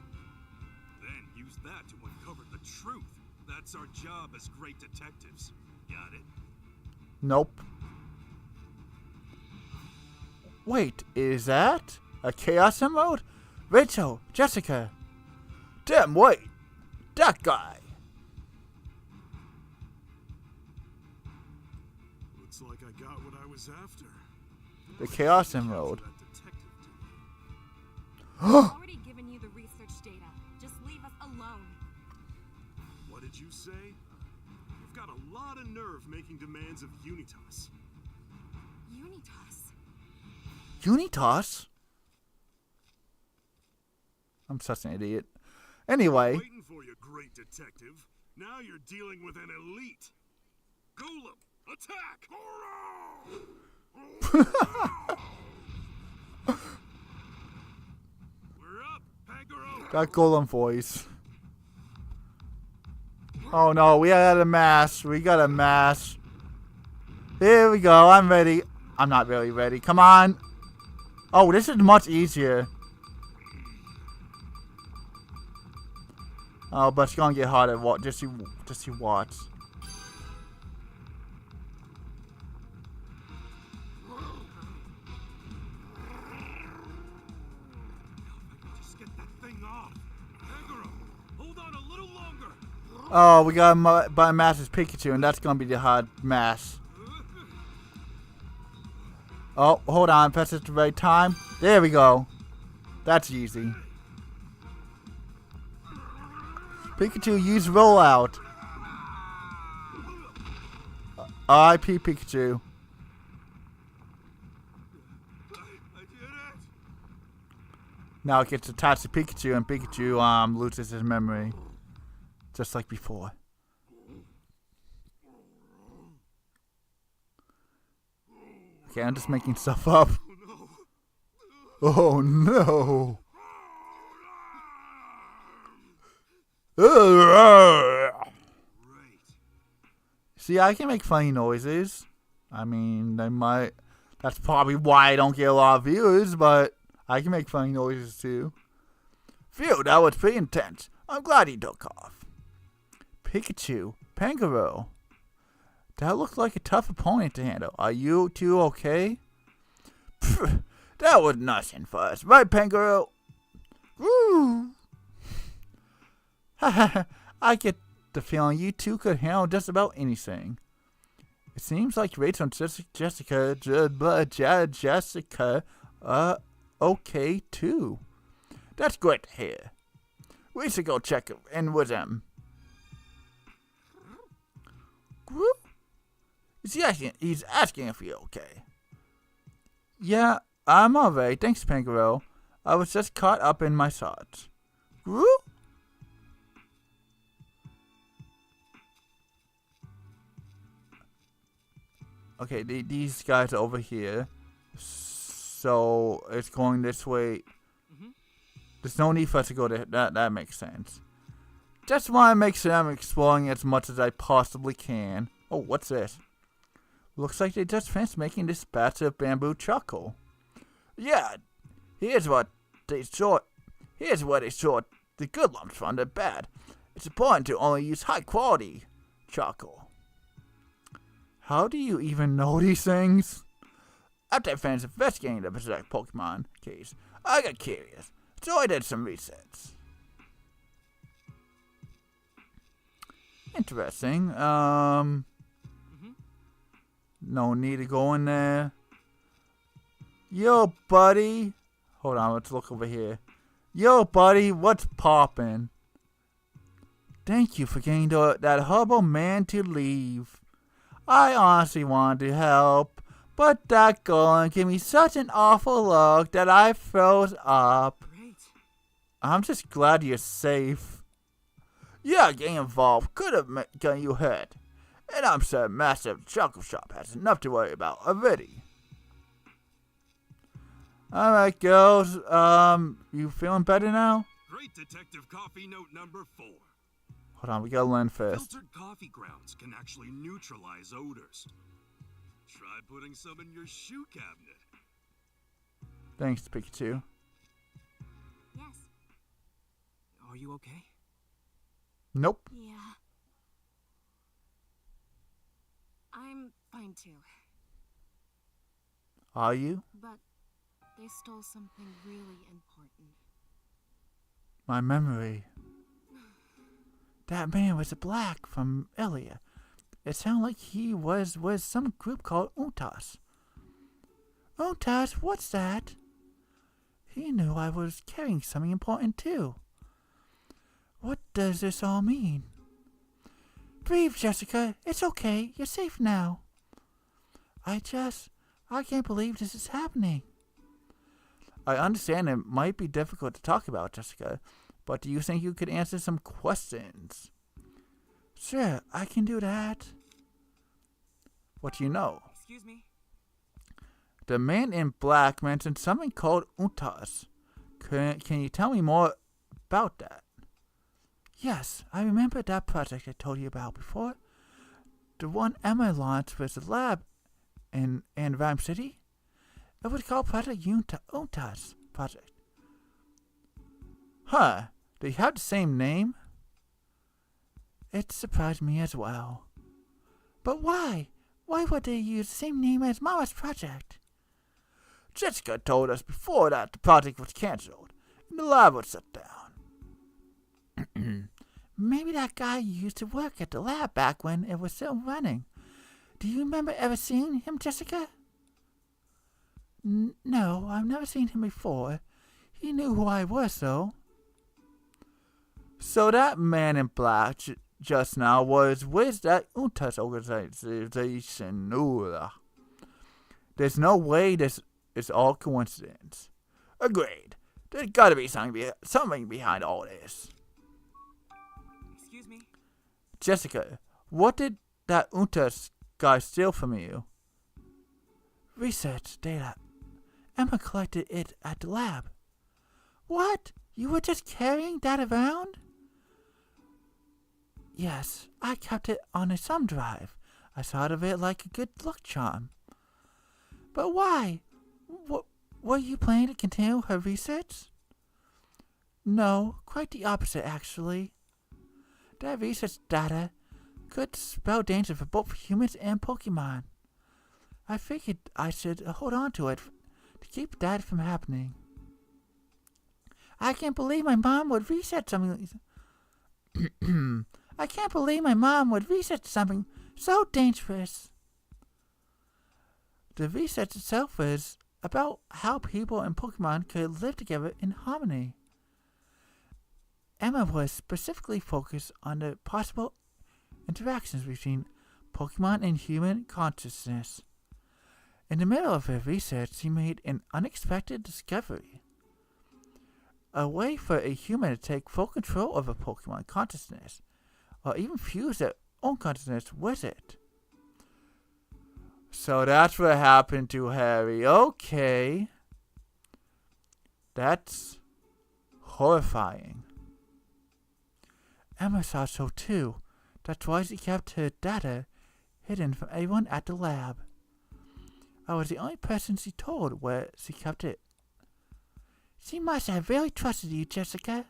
Then use that to uncover the truth. That's our job as great detectives. Got it? Nope. Wait, is that a Chaos Emerald? Rachel, Jessica. Damn, wait. That guy. Looks like I got what I was after. The Chaos Emerald. That detective did. I've already given you the research data. Just leave us alone. What did you say? You've got a lot of nerve making demands of Unitas. Unitas. Unitas? I'm such an idiot. Anyway. Waiting for you, great detective. Now you're dealing with an elite. Golem, attack! We're up, Pangoro. Got golem voice. Oh no, we got a mass. We got a mass. Here we go. I'm ready. I'm not really ready. Come on. Oh, this is much easier. Oh, but it's gonna get harder. Just you watch. Just get that thing off. Pangoro, hold on a little longer. Oh, we got by Master's Pikachu, and that's gonna be the hard mass. Oh, hold on. Press it at the right time. There we go. That's easy. Pikachu, use rollout. R.I.P. Pikachu. I did it. Now it gets attached to Pikachu, and Pikachu loses his memory, just like before. Okay, I'm just making stuff up. Oh no! Right. See, I can make funny noises. I mean, that's probably why I don't get a lot of views, but I can make funny noises too. Phew, that was pretty intense. I'm glad he took off. Pikachu, Pangoro. That looked like a tough opponent to handle. Are you two okay? Pfft, that was nothing for us, right, Kangaroo? Woo! I get the feeling you two could handle just about anything. It seems like Rachel and Jessica, okay too. That's great to hear. We should go check in with them. He's asking if you're okay. Yeah, I'm alright. Thanks, Kangaroo. I was just caught up in my thoughts. Woo? Okay, these guys are over here. So it's going this way. There's no need for us to go there. That makes sense. Just want to make sure I'm exploring as much as I possibly can. Oh, what's this? Looks like they just finished making this batch of bamboo charcoal. Yeah, here's what they sort the good lumps from the bad. It's important to only use high quality charcoal. How do you even know these things? After I finished investigating the Berserk Pokemon case, I got curious, so I did some research. Interesting. No need to go in there. Yo, buddy. Hold on, let's look over here. Yo, buddy, what's poppin'? Thank you for getting that horrible man to leave. I honestly wanted to help, but that girl gave me such an awful look that I froze up. Great. I'm just glad you're safe. Yeah, getting involved could have gotten you hurt. And I'm sure Massive Chocolate Shop has enough to worry about already. Alright, girls. You feeling better now? Great Detective Coffee Note number 4. Hold on, we gotta learn first. Filtered coffee grounds can actually neutralize odors. Try putting some in your shoe cabinet. Thanks, Pikachu. Yes. Are you okay? Nope. Yeah. I'm fine too. Are you? But they stole something really important. My memory. That man was a black from earlier. It sounded like he was with some group called Untas. Untas, what's that? He knew I was carrying something important too. What does this all mean? Breathe, Jessica. It's okay. You're safe now. I can't believe this is happening. I understand it might be difficult to talk about, Jessica, but do you think you could answer some questions? Sure, I can do that. What do you know? Excuse me? The man in black mentioned something called Untas. Can you tell me more about that? Yes, I remember that project I told you about before. The one Emma launched was the lab in Rhyme City. It was called Project Untas Project. Huh, they have the same name? It surprised me as well. But why? Why would they use the same name as Mama's project? Jessica told us before that the project was cancelled and the lab was shut down. Maybe that guy used to work at the lab back when it was still running. Do you remember ever seeing him, Jessica? No, I've never seen him before. He knew who I was, though. So that man in black just now was with that Untas organization. There's no way this is all coincidence. Agreed. There's gotta be something behind all this. Excuse me? Jessica, what did that Untas guy steal from you? Research data. Emma collected it at the lab. What? You were just carrying that around? Yes, I kept it on a thumb drive. I thought of it like a good luck charm. But why? Were you planning to continue her research? No, quite the opposite, actually. That research data could spell danger for both humans and Pokemon. I figured I should hold on to it keep that from happening. I can't believe my mom would research something. I can't believe my mom would research something so dangerous. The research itself was about how people and Pokemon could live together in harmony. Emma was specifically focused on the possible interactions between Pokemon and human consciousness. In the middle of her research, she made an unexpected discovery. A way for a human to take full control of a Pokemon consciousness, or even fuse their own consciousness with it. So that's what happened to Harry. Okay. That's horrifying. Emma thought so too. That's why she kept her data hidden from everyone at the lab. I was the only person she told where she kept it. She must have really trusted you, Jessica.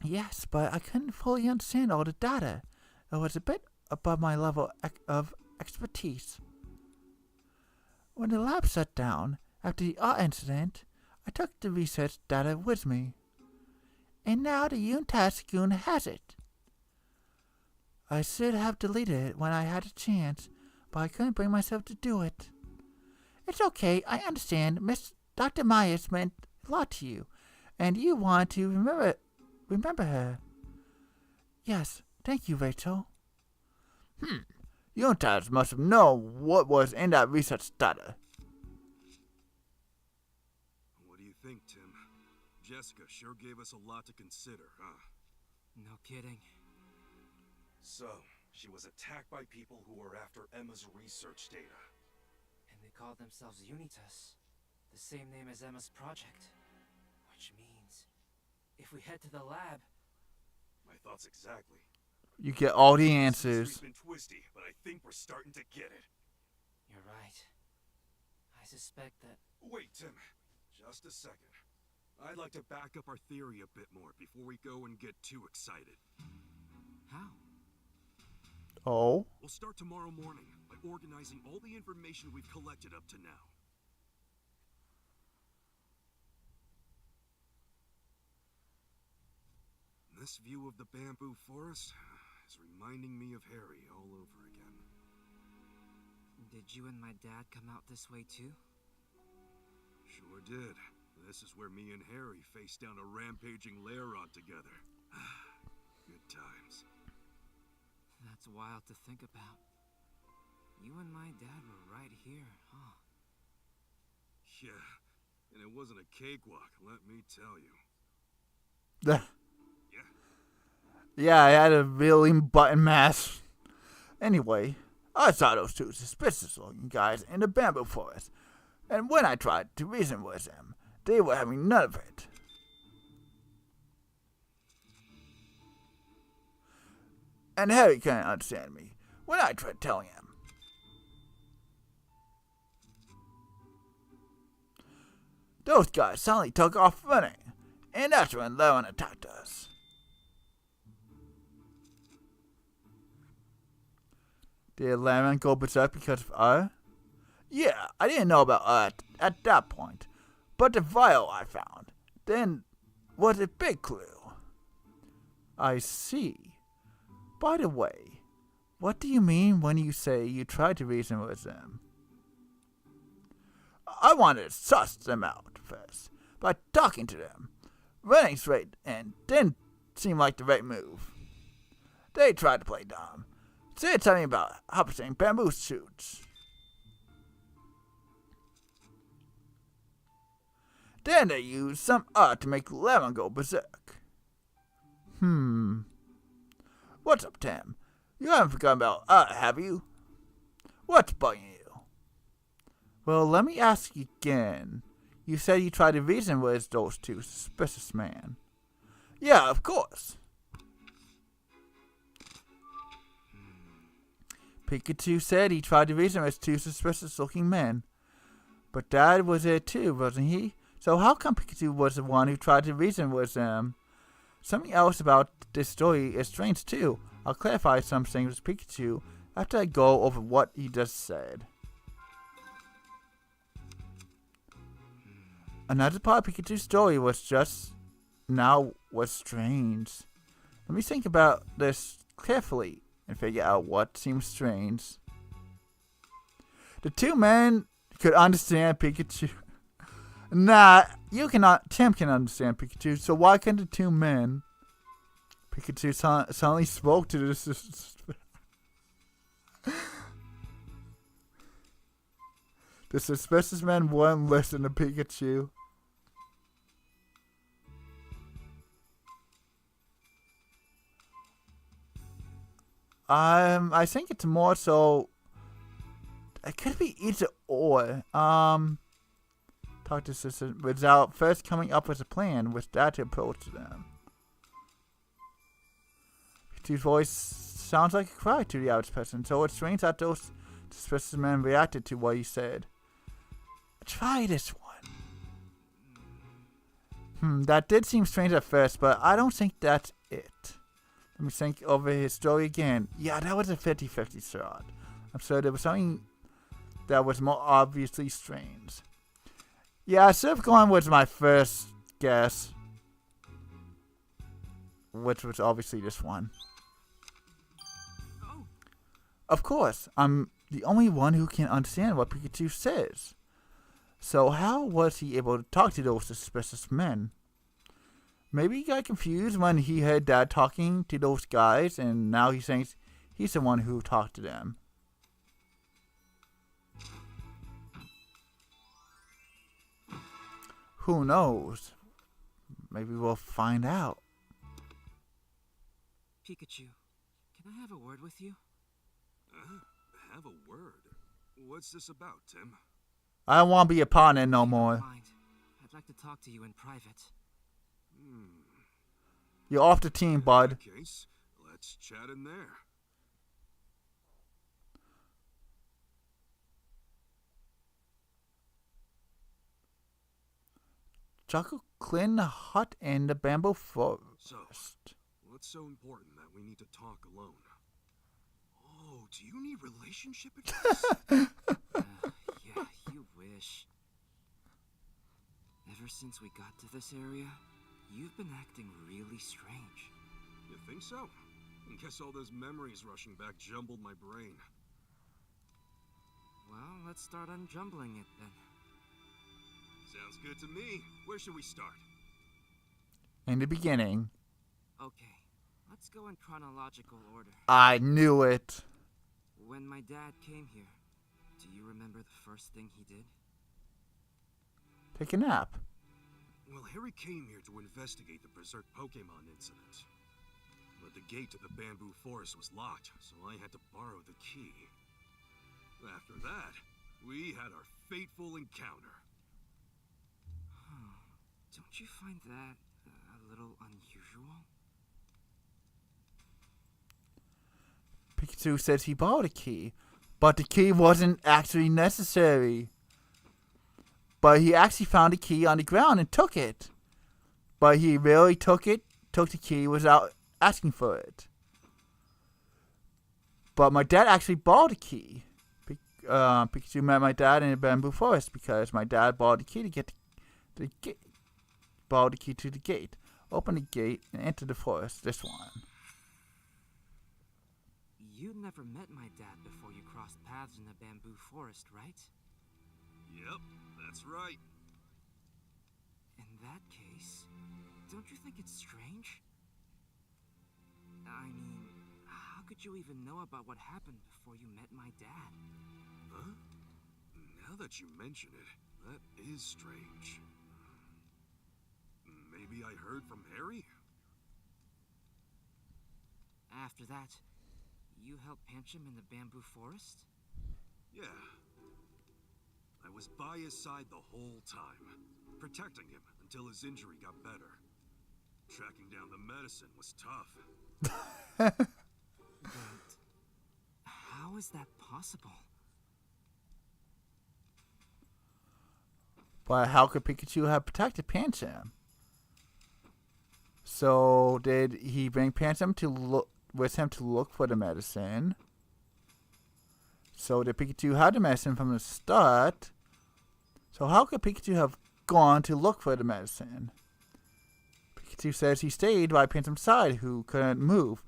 Yes, but I couldn't fully understand all the data. It was a bit above my level of expertise. When the lab shut down after the art incident, I took the research data with me. And now the Untitled Chapter has it. I should have deleted it when I had a chance, but I couldn't bring myself to do it. It's okay, I understand. Dr. Myers meant a lot to you, and you want to remember her. Yes, thank you, Rachel. Untitled must have known what was in that research data. What do you think, Tim? Jessica sure gave us a lot to consider, huh? No kidding. So, she was attacked by people who were after Emma's research data. And they called themselves Unitas, the same name as Emma's project. Which means, if we head to the lab... My thoughts exactly. You get all the answers. It's been twisty, but I think we're starting to get it. You're right. I suspect that... Wait, Tim. Just a second. I'd like to back up our theory a bit more before we go and get too excited. How? Oh? We'll start tomorrow morning by organizing all the information we've collected up to now. This view of the bamboo forest is reminding me of Harry all over again. Did you and my dad come out this way too? Sure did. This is where me and Harry faced down a rampaging Lairod together. Good times. That's wild to think about. You and my dad were right here, huh? Yeah, and it wasn't a cakewalk, let me tell you. Yeah, I had a really button mask. Anyway, I saw those two suspicious-looking guys in the bamboo forest, and when I tried to reason with them, they were having none of it. And Harry couldn't understand me when I tried telling him. Those guys suddenly took off running, and that's when Lauren attacked us. Did Lauren go berserk because of her? Yeah, I didn't know about her at that point, but the vial I found then was a big clue. I see. By the way, what do you mean when you say you tried to reason with them? I wanted to suss them out first by talking to them. Running straight in didn't seem like the right move. They tried to play dumb. Said something about harvesting bamboo shoots. Then they used some art to make Lemon go berserk. What's up, Tim? You haven't forgotten about art, have you? What's bugging you? Well, let me ask you again. You said you tried to reason with those two suspicious men. Yeah, of course. Pikachu said he tried to reason with two suspicious-looking men. But Dad was there too, wasn't he? So how come Pikachu was the one who tried to reason with them? Something else about this story is strange too. I'll clarify some things with Pikachu after I go over what he just said. Another part of Pikachu's story was strange. Let me think about this carefully and figure out what seems strange. The two men could understand Pikachu. Nah, you cannot. Tim can understand Pikachu, so why can't the two men? Pikachu suddenly spoke to this. The suspicious man wouldn't listen to Pikachu. I think it's more so. It could be either or. Talk to sister without first coming up with a plan with that approach to them. Pikachu's voice sounds like a cry to the average person, so it's strange that those suspicious men reacted to what he said. Try this one. That did seem strange at first, but I don't think that's it. Let me think over his story again. Yeah, that was a 50-50 shot. I'm sure there was something that was more obviously strange. Yeah, Surf Gone was my first guess. Which was obviously this one. Oh, Of course, I'm the only one who can understand what Pikachu says. So how was he able to talk to those suspicious men? Maybe he got confused when he heard Dad talking to those guys, and now he thinks he's the one who talked to them. Who knows? Maybe we'll find out. Pikachu, can I have a word with you? have a word. What's this about, Tim? I don't want to be a partner no If you don't more. mind, I'd like to talk to you in private. You're off the team, bud. In that case, let's chat in there. Chocolate clean the hut in the bamboo forest. So, what's so important that we need to talk alone? Oh, do you need relationship advice? Yeah, you wish. Ever since we got to this area, you've been acting really strange. You think so? I guess all those memories rushing back jumbled my brain. Well, let's start unjumbling it then. Sounds good to me. Where should we start? In the beginning. Okay, let's go in chronological order. I knew it. When my dad came here, do you remember the first thing he did? Take a nap. Well, Harry came here to investigate the Berserk Pokemon incident. But the gate to the bamboo forest was locked, so I had to borrow the key. After that, we had our fateful encounter. Don't you find that a little unusual? Pikachu says he borrowed a key, but the key wasn't actually necessary. But he actually found a key on the ground and took it. But he really took the key without asking for it. But my dad actually borrowed the key. Pikachu met my dad in the bamboo forest because my dad borrowed the key to get the gate. Borrowed the key to the gate. Open the gate and enter the forest. This one. You never met my dad before you crossed paths in the bamboo forest, right? Yep, that's right. In that case, don't you think it's strange? I mean, how could you even know about what happened before you met my dad? Huh? Now that you mention it, that is strange. Maybe I heard from Harry? After that, you helped Pancham in the bamboo forest? Yeah. I was by his side the whole time, protecting him until his injury got better. Tracking down the medicine was tough. But how is that possible? But how could Pikachu have protected Pancham? So did he bring Pancham with him to look for the medicine? So did Pikachu have the medicine from the start? So how could Pikachu have gone to look for the medicine. Pikachu says he stayed by Phantom's side, who couldn't move,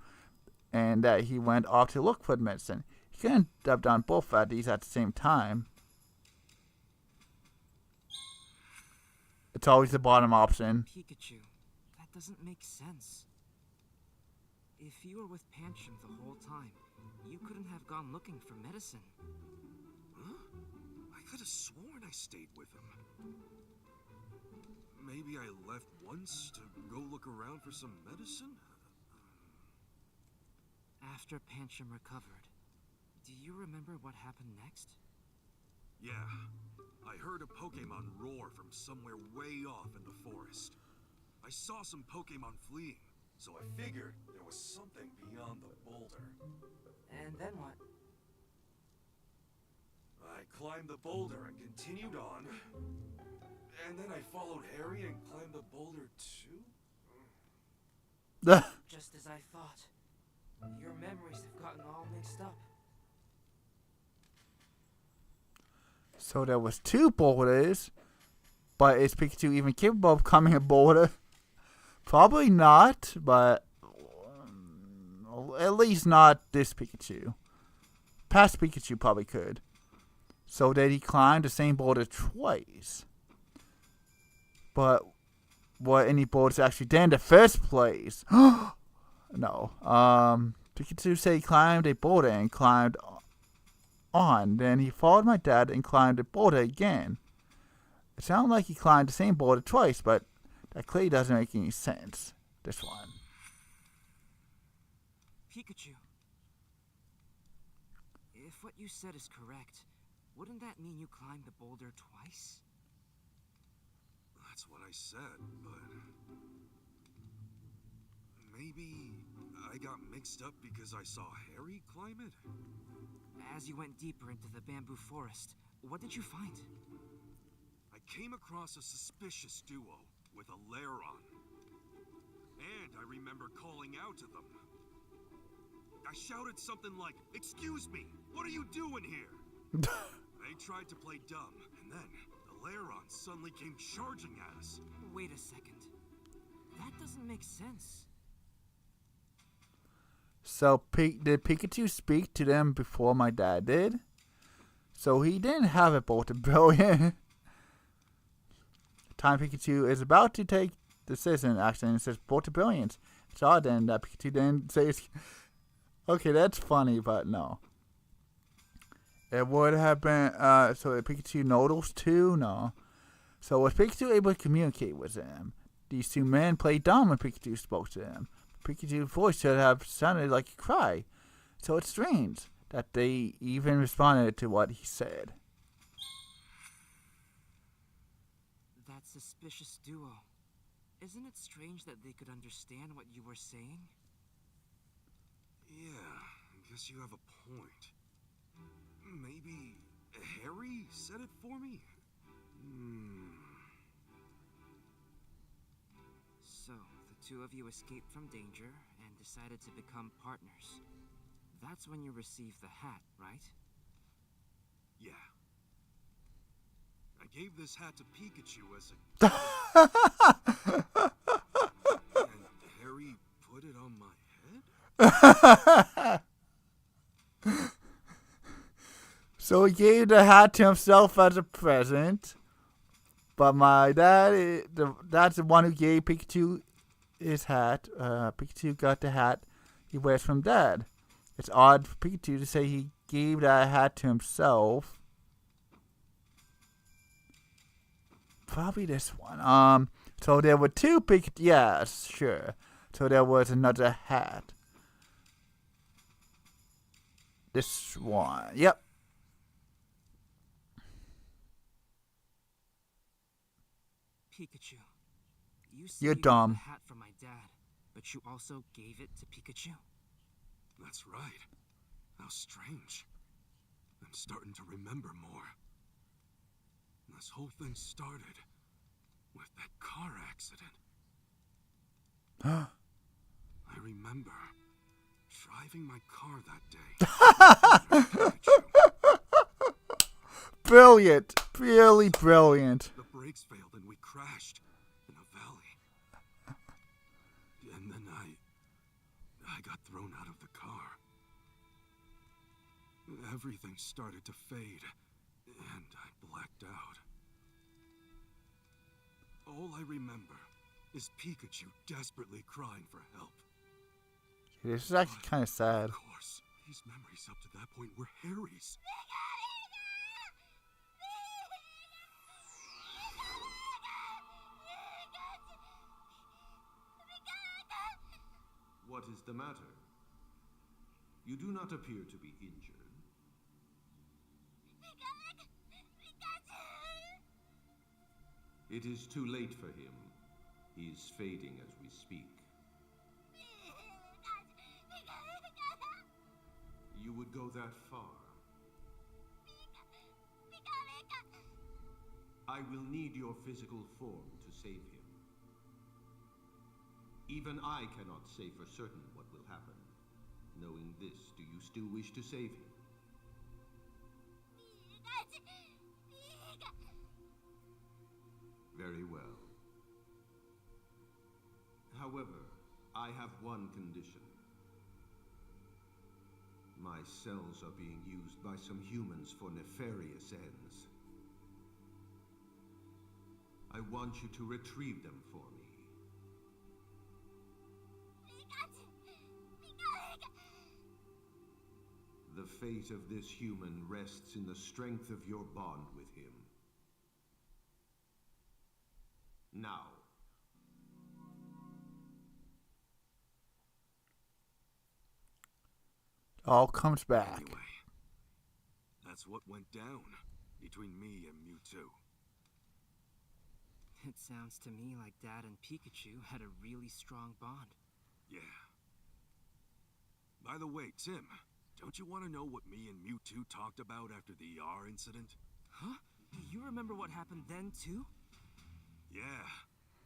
and that he went off to look for the medicine. He couldn't have done both of these at the same time. It's always the bottom option. Pikachu, that doesn't make sense. If you were with Pancham the whole time, you couldn't have gone looking for medicine. Huh? I could have sworn I stayed with him. Maybe I left once to go look around for some medicine? After Pancham recovered, do you remember what happened next? Yeah. I heard a Pokemon roar from somewhere way off in the forest. I saw some Pokemon fleeing. So I figured there was something beyond the boulder. And then what? I climbed the boulder and continued on. And then I followed Harry and climbed the boulder too? Just as I thought. Your memories have gotten all mixed up. So there was 2 boulders, but is Pikachu even capable of climbing a boulder? Probably not, but at least not this Pikachu. Past Pikachu probably could. So did he climb the same boulder twice? But were any boulders actually there in the first place? No. Pikachu said he climbed a boulder and climbed on. Then he followed my dad and climbed the boulder again. It sounded like he climbed the same boulder twice, but that clearly doesn't make any sense. This one. Pikachu. If what you said is correct, wouldn't that mean you climbed the boulder twice? That's what I said, but... maybe I got mixed up because I saw Harry climb it? As you went deeper into the bamboo forest, what did you find? I came across a suspicious duo with a Lairon. And I remember calling out to them. I shouted something like, "Excuse me, what are you doing here?" They tried to play dumb, and then the Lairon suddenly came charging at us. Wait a second. That doesn't make sense. So did Pikachu speak to them before my dad did? So he didn't have a bolt of brilliant. Time Pikachu is about to take the decision action and says bolt of brilliance. It's odd then that Pikachu didn't say it's... Okay, that's funny, but no. It would have been so did Pikachu know those two? No. So was Pikachu able to communicate with them? These 2 men played dumb when Pikachu spoke to them. Pikachu's voice should have sounded like a cry. So it's strange that they even responded to what he said. That suspicious duo. Isn't it strange that they could understand what you were saying? Yeah, I guess you have a point. Maybe Harry said it for me? So, the 2 of you escaped from danger and decided to become partners. That's when you received the hat, right? Yeah. I gave this hat to Pikachu as a... and Harry put it on my head? So he gave the hat to himself as a present. But my dad, that's the one who gave Pikachu his hat. Pikachu got the hat he wears from Dad. It's odd for Pikachu to say he gave that hat to himself. Probably this one. So there were 2 Pikachu. Yeah, sure. So there was another hat. This one. Yep. Pikachu, you said You're you got dumb. the hat from my dad, but you also gave it to Pikachu? That's right. How strange. I'm starting to remember more. This whole thing started with that car accident. I remember driving my car that day. Brilliant. Really brilliant. The brakes failed and we crashed in a valley. And then I got thrown out of the car. Everything started to fade, and I blacked out. All I remember is Pikachu desperately crying for help. This is actually kind of sad. Of course, his memories up to that point were Harry's. What is the matter? You do not appear to be injured. It is too late for him. He is fading as we speak. You would go that far? I will need your physical form to save him. Even I cannot say for certain what will happen. Knowing this, do you still wish to save him? Very well. However, I have one condition. My cells are being used by some humans for nefarious ends. I want you to retrieve them for me. The fate of this human rests in the strength of your bond with him. Now. All comes back. Anyway, that's what went down between me and Mewtwo. It sounds to me like Dad and Pikachu had a really strong bond. Yeah. By the way, Tim, don't you want to know what me and Mewtwo talked about after the ER incident? Huh? Do you remember what happened then, too? Yeah.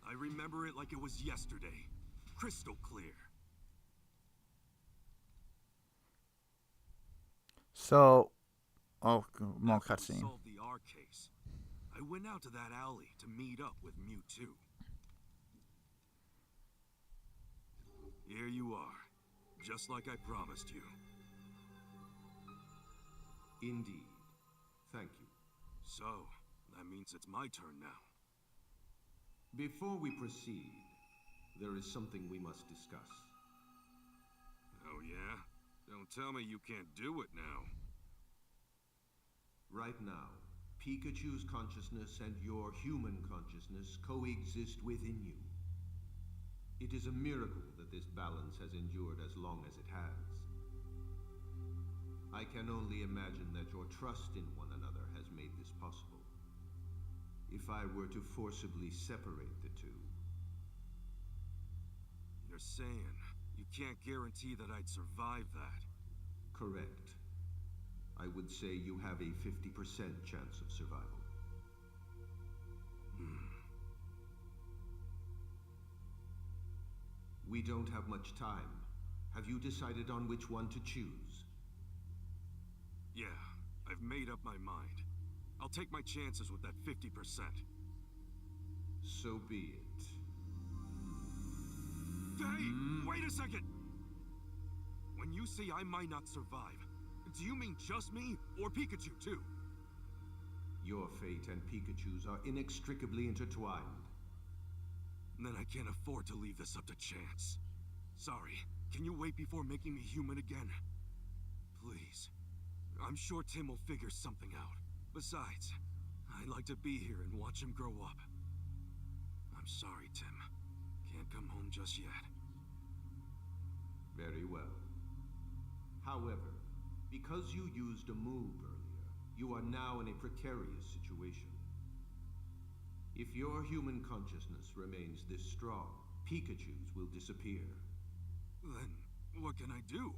I remember it like it was yesterday. Crystal clear. So, more After we cutscene. solved the R case, I went out to that alley to meet up with Mewtwo. Here you are, just like I promised you. Indeed. Thank you. So, that means it's my turn now. Before we proceed, there is something we must discuss. Oh yeah? Don't tell me you can't do it now. Right now, Pikachu's consciousness and your human consciousness coexist within you. It is a miracle that this balance has endured as long as it has. I can only imagine that your trust in one another has made this possible. If I were to forcibly separate the two... You're saying you can't guarantee that I'd survive that? Correct. I would say you have a 50% chance of survival. We don't have much time. Have you decided on which one to choose? Yeah, I've made up my mind. I'll take my chances with that 50%. So be it. Hey, wait a second! When you say I might not survive, do you mean just me, or Pikachu too? Your fate and Pikachu's are inextricably intertwined. Then I can't afford to leave this up to chance. Sorry, can you wait before making me human again? Please. I'm sure Tim will figure something out. Besides, I'd like to be here and watch him grow up. I'm sorry, Tim. Can't come home just yet. Very well. However, because you used a move earlier, you are now in a precarious situation. If your human consciousness remains this strong, Pikachu's will disappear. Then, what can I do?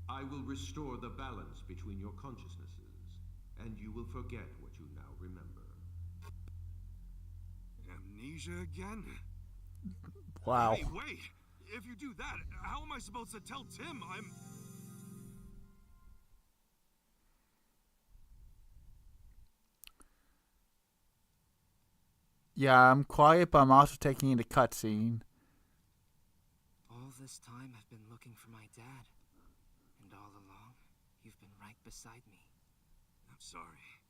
I will restore the balance between your consciousnesses, and you will forget what you now remember. Amnesia again? Wow. Hey, wait! If you do that, how am I supposed to tell Tim I'm... Yeah, I'm quiet, but I'm also taking in the cutscene. All this time I've been looking for my dad. And all along, you've been right beside me. I'm sorry.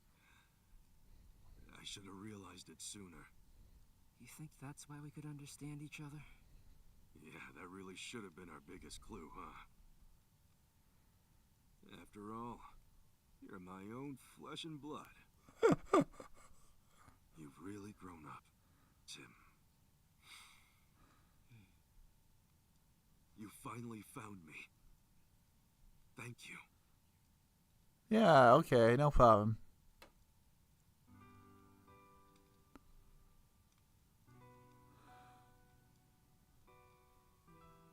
I should have realized it sooner. You think that's why we could understand each other? Yeah, that really should have been our biggest clue, huh? After all, you're my own flesh and blood. You've really grown up, Tim. You finally found me. Thank you. Yeah, okay, no problem.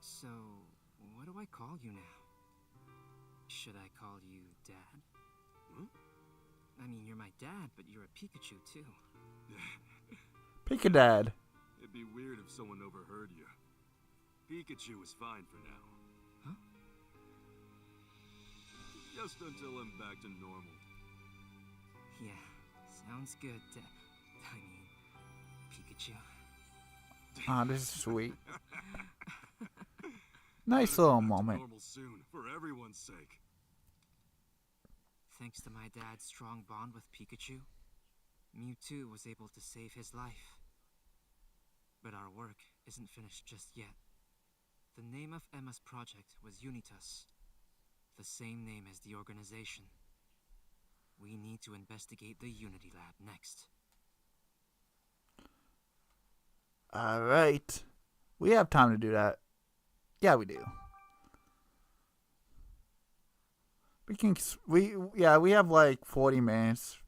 So, what do I call you now? Should I call you Dad? Huh? I mean, you're my dad, but you're a Pikachu too. Pikadad. It'd be weird if someone overheard you. Pikachu is fine for now. Huh? Just until I'm back to normal. Yeah, sounds good, I mean, Pikachu. Ah, this is sweet. Nice little moment. Normal soon, for everyone's sake. Thanks to my dad's strong bond with Pikachu, Mewtwo was able to save his life. But our work isn't finished just yet. The name of Emma's project was Unitas, the same name as the organization. We need to investigate the Unity Lab next. Alright. We have time to do that. Yeah, we do. We have like 40 minutes.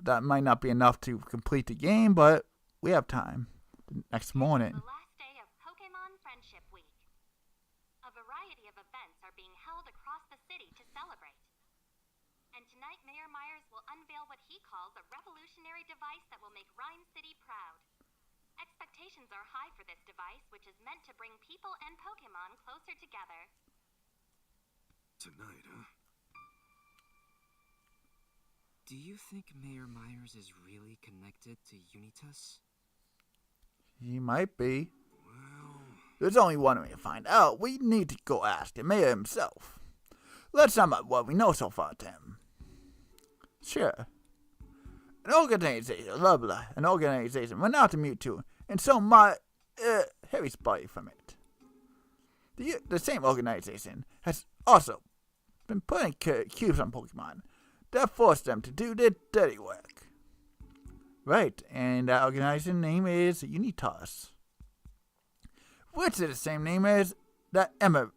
That might not be enough to complete the game, but we have time. The next morning. The last day of Pokemon Friendship Week. A variety of events are being held across the city to celebrate. And tonight, Mayor Myers will unveil what he calls a revolutionary device that will make Rhyme City proud. Expectations are high for this device, which is meant to bring people and Pokemon closer together. Tonight, huh? Do you think Mayor Myers is really connected to Unitas? He might be. Well... There's only one way to find out. We need to go ask the mayor himself. Let's sum up what we know so far, Tim. Sure. An organization went out to Mewtwo, and so Harry's body from it. The same organization has also been putting cubes on Pokemon that forced them to do their dirty work. Right, and that organization name is Unitas, which is the same name as that Emma,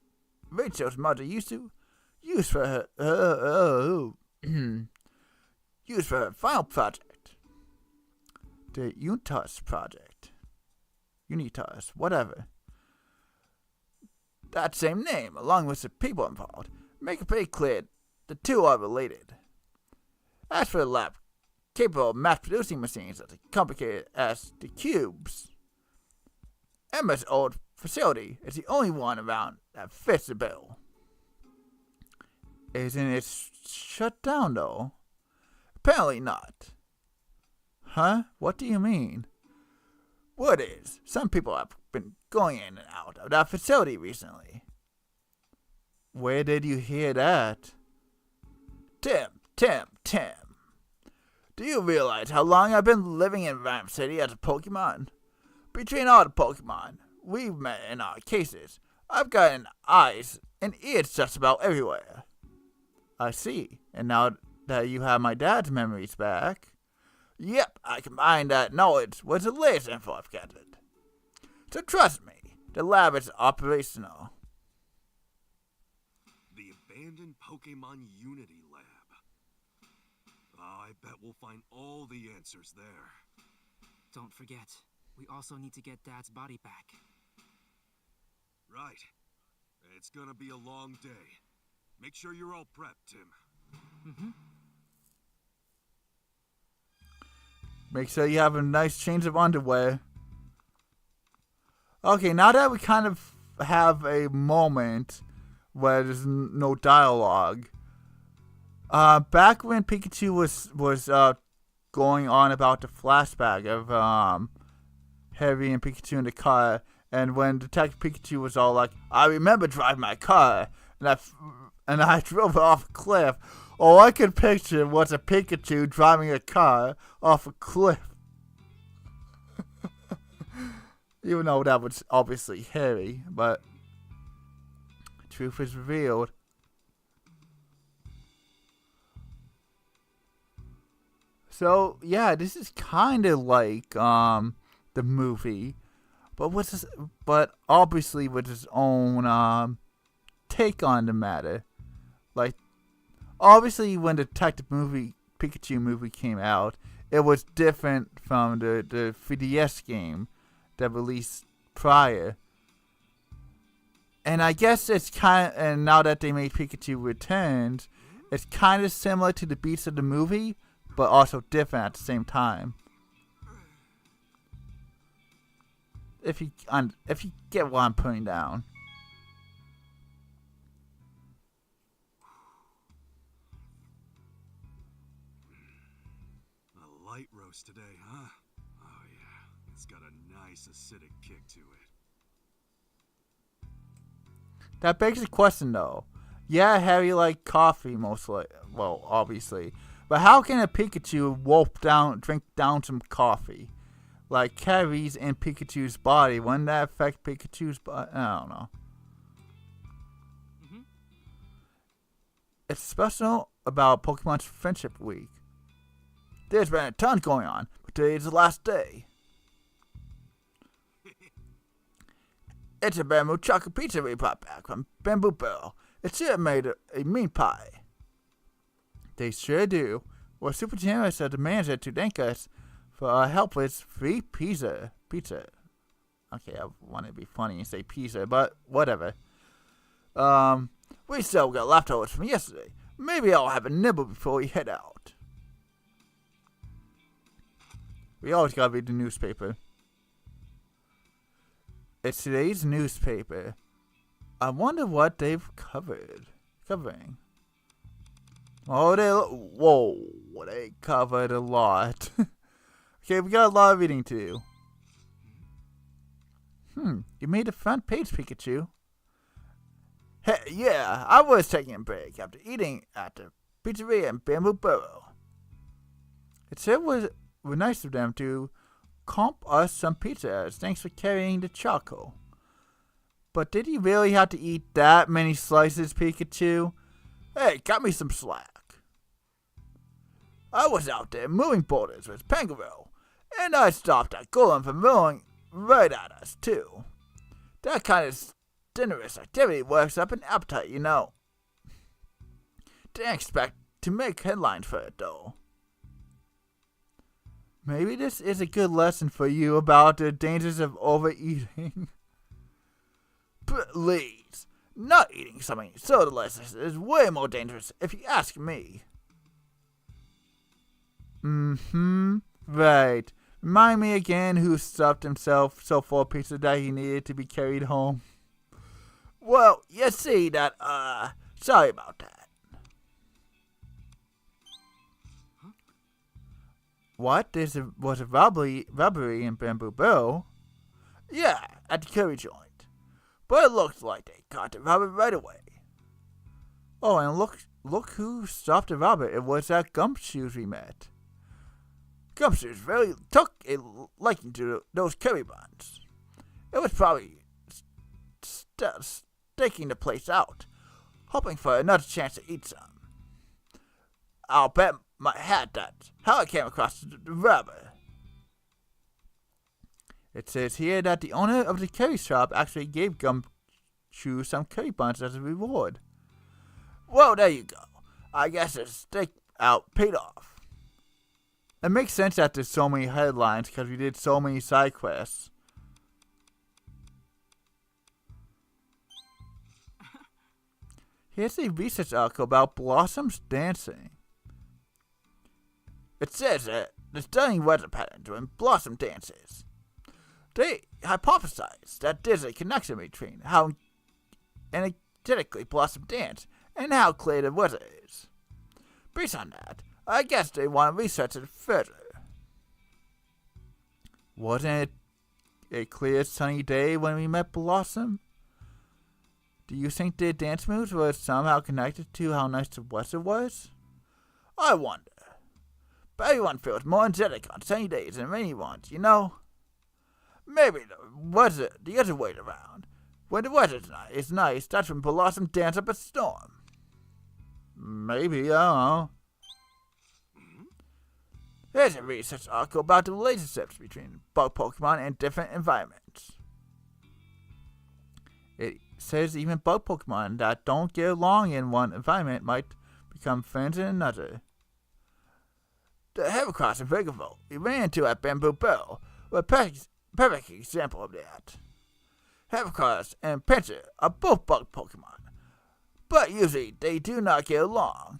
Rachel's mother, used to use for her final project, the Unitas project. Unitas, whatever. That same name, along with the people involved, make it pretty clear the two are related. As for the lab, capable of mass-producing machines as complicated as the cubes, Emma's old facility is the only one around that fits the bill. Isn't it shut down, though? Apparently not. Huh? What do you mean? Word is, some people have been going in and out of that facility recently. Where did you hear that? Tim. Do you realize how long I've been living in Rhyme City as a Pokemon? Between all the Pokemon we've met in our cases, I've gotten eyes and ears just about everywhere. I see. And now that you have my dad's memories back, yep, I combined that knowledge with the latest info I've gathered. So trust me, the lab is operational. The abandoned Pokemon Unity Lab. I bet we'll find all the answers there. Don't forget, we also need to get Dad's body back. Right. It's gonna be a long day. Make sure you're all prepped, Tim. Mm-hmm. Make sure you have a nice change of underwear. Okay, now that we kind of have a moment where there's no dialogue. Back when Pikachu was going on about the flashback of Harry and Pikachu in the car, and when Detective Pikachu was all like, "I remember driving my car, and I drove it off a cliff." All I could picture was a Pikachu driving a car off a cliff. Even though that was obviously Harry, but truth is revealed. So yeah, this is kind of like the movie, but obviously with his own take on the matter. Like, obviously when the Detective Pikachu movie came out, it was different from the 3DS game that released prior. And I guess it's and now that they made Pikachu Returns, it's kind of similar to the beats of the movie, but also different at the same time. If you get what I'm putting down. A light roast today, huh? Oh yeah, it's got a nice acidic kick to it. That begs the question though. Yeah, Harry liked coffee mostly. Well, obviously. But how can a Pikachu drink down some coffee? Like Harry's in Pikachu's body. Wouldn't that affect Pikachu's body? I don't know. It's special about Pokemon's Friendship Week. There's been a ton going on, but today is the last day. It's a bamboo chocolate pizza we brought back from Bamboo Barrel. It's here made a mean pie. They sure do. We're super generous of the manager to thank us for our help with free pizza. Okay, I want to be funny and say pizza, but whatever. We still got leftovers from yesterday. Maybe I'll have a nibble before we head out. We always gotta read the newspaper. It's today's newspaper. I wonder what they've covering. Oh, they covered a lot. Okay, we got a lot of reading to do. You made the front page, Pikachu. Hey, yeah, I was taking a break after eating at the pizzeria in Bamboo Burrow. It said was nice of them to comp us some pizza as thanks for carrying the choco. But did he really have to eat that many slices, Pikachu? Hey, cut me some slack. I was out there moving boulders with Pangoro, and I stopped at Golem from rolling right at us, too. That kind of strenuous activity works up an appetite, you know. Didn't expect to make headlines for it, though. Maybe this is a good lesson for you about the dangers of overeating. Please, not eating something so delicious is way more dangerous if you ask me. Right. Remind me again who stuffed himself so full of pizza that he needed to be carried home. Well, you see that, sorry about that. What? Was a robbery in Bamboo Barrel? Yeah, at the curry joint. But it looked like they caught the robber right away. Oh, and look who stopped the robber. It was that Gumshoes we met. Gumshoes really took a liking to those curry buns. It was probably staking the place out, hoping for another chance to eat some. I'll bet my hat that's how I came across the robber. It says here that the owner of the curry shop actually gave Gumshoe some curry buns as a reward. Well, there you go. I guess the stake out paid off. It makes sense that there's so many headlines because we did so many side quests. Here's a research article about blossoms dancing. It says that the stunning weather pattern during blossom dances. They hypothesized that there's a connection between how energetically blossom dance and how clear the weather is. Based on that, I guess they want to research it further. Wasn't it a clear sunny day when we met Blossom? Do you think their dance moves were somehow connected to how nice the weather was? I wonder. But everyone feels more energetic on sunny days than rainy ones, you know? Maybe the weather the other way around. When the weather is nice, that's when Blossom dance up a storm. Maybe, I don't know. There's a research article about the relationships between bug Pokemon and different environments. It says even bug Pokemon that don't get along in one environment might become friends in another. The Heracross and Vigavolt we ran into at Bamboo Barrel were a perfect example of that. Heracross and Pinsir are both bug Pokemon, but usually they do not get along.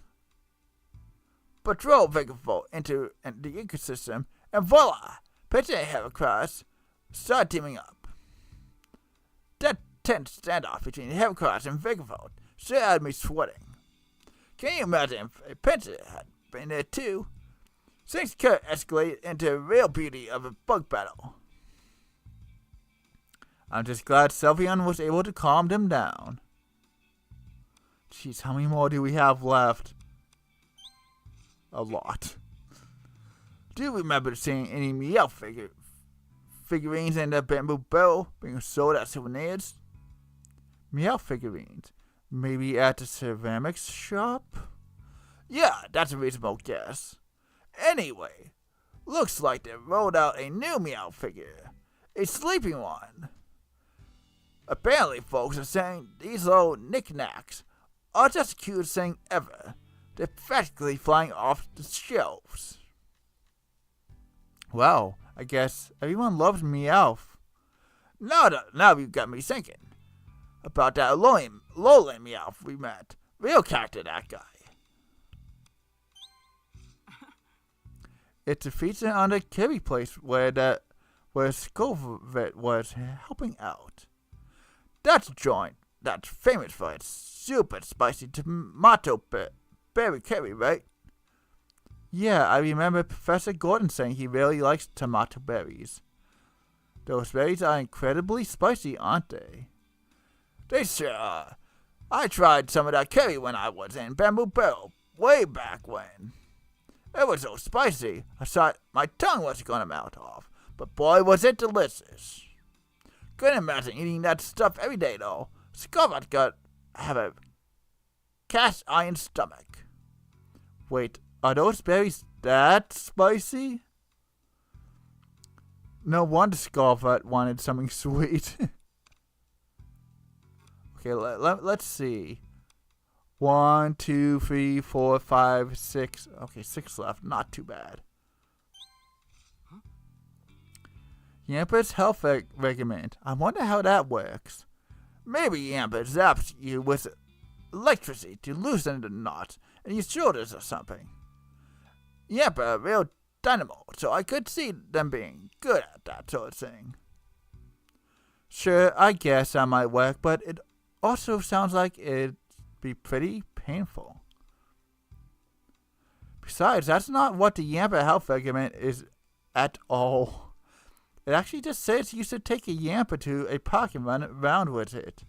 But throw Vigavolt into the ecosystem, and voila! Pinsir and Heracross start teaming up. That tense standoff between Heracross and Vigavolt sure had me sweating. Can you imagine if Pinsir had been there too? Things could escalate into a real beauty of a bug battle. I'm just glad Sylveon was able to calm them down. Jeez, how many more do we have left? A lot. Do you remember seeing any Meow figurines in the Bamboo Barrel being sold at souvenirs? Meow figurines? Maybe at the ceramics shop? Yeah, that's a reasonable guess. Anyway, looks like they rolled out a new Meow figure. A sleeping one. Apparently, folks are saying these little knickknacks are just the cutest thing ever. They're practically flying off the shelves. Well, I guess everyone loves Meowth. Now you've got me thinking about that lowland Meowth we met. Real character, that guy. It's a feature on the Kirby place where Scovet was helping out. That's a joint that's famous for its super spicy tomato berry curry, right? Yeah, I remember Professor Gordon saying he really likes tomato berries. Those berries are incredibly spicy, aren't they? They sure are. I tried some of that curry when I was in Bamboo Barrel, way back when. It was so spicy, I thought my tongue was gonna melt off, but boy was it delicious. Couldn't imagine eating that stuff every day though. Scovet got have a cast iron stomach. Wait, are those berries that spicy? No wonder Scovet wanted something sweet. Okay, let's see. 1, 2, 3, 4, 5, 6. Okay, 6 left. Not too bad. Huh? Yamper's health regiment. I wonder how that works. Maybe Yamper zaps you with electricity to loosen the knot in your shoulders or something. Yamper a real dynamo, so I could see them being good at that sort of thing. Sure, I guess that might work, but it also sounds like it'd be pretty painful. Besides, that's not what the Yamper health regiment is at all. It actually just says you should take a Yamper to a park and run around with it.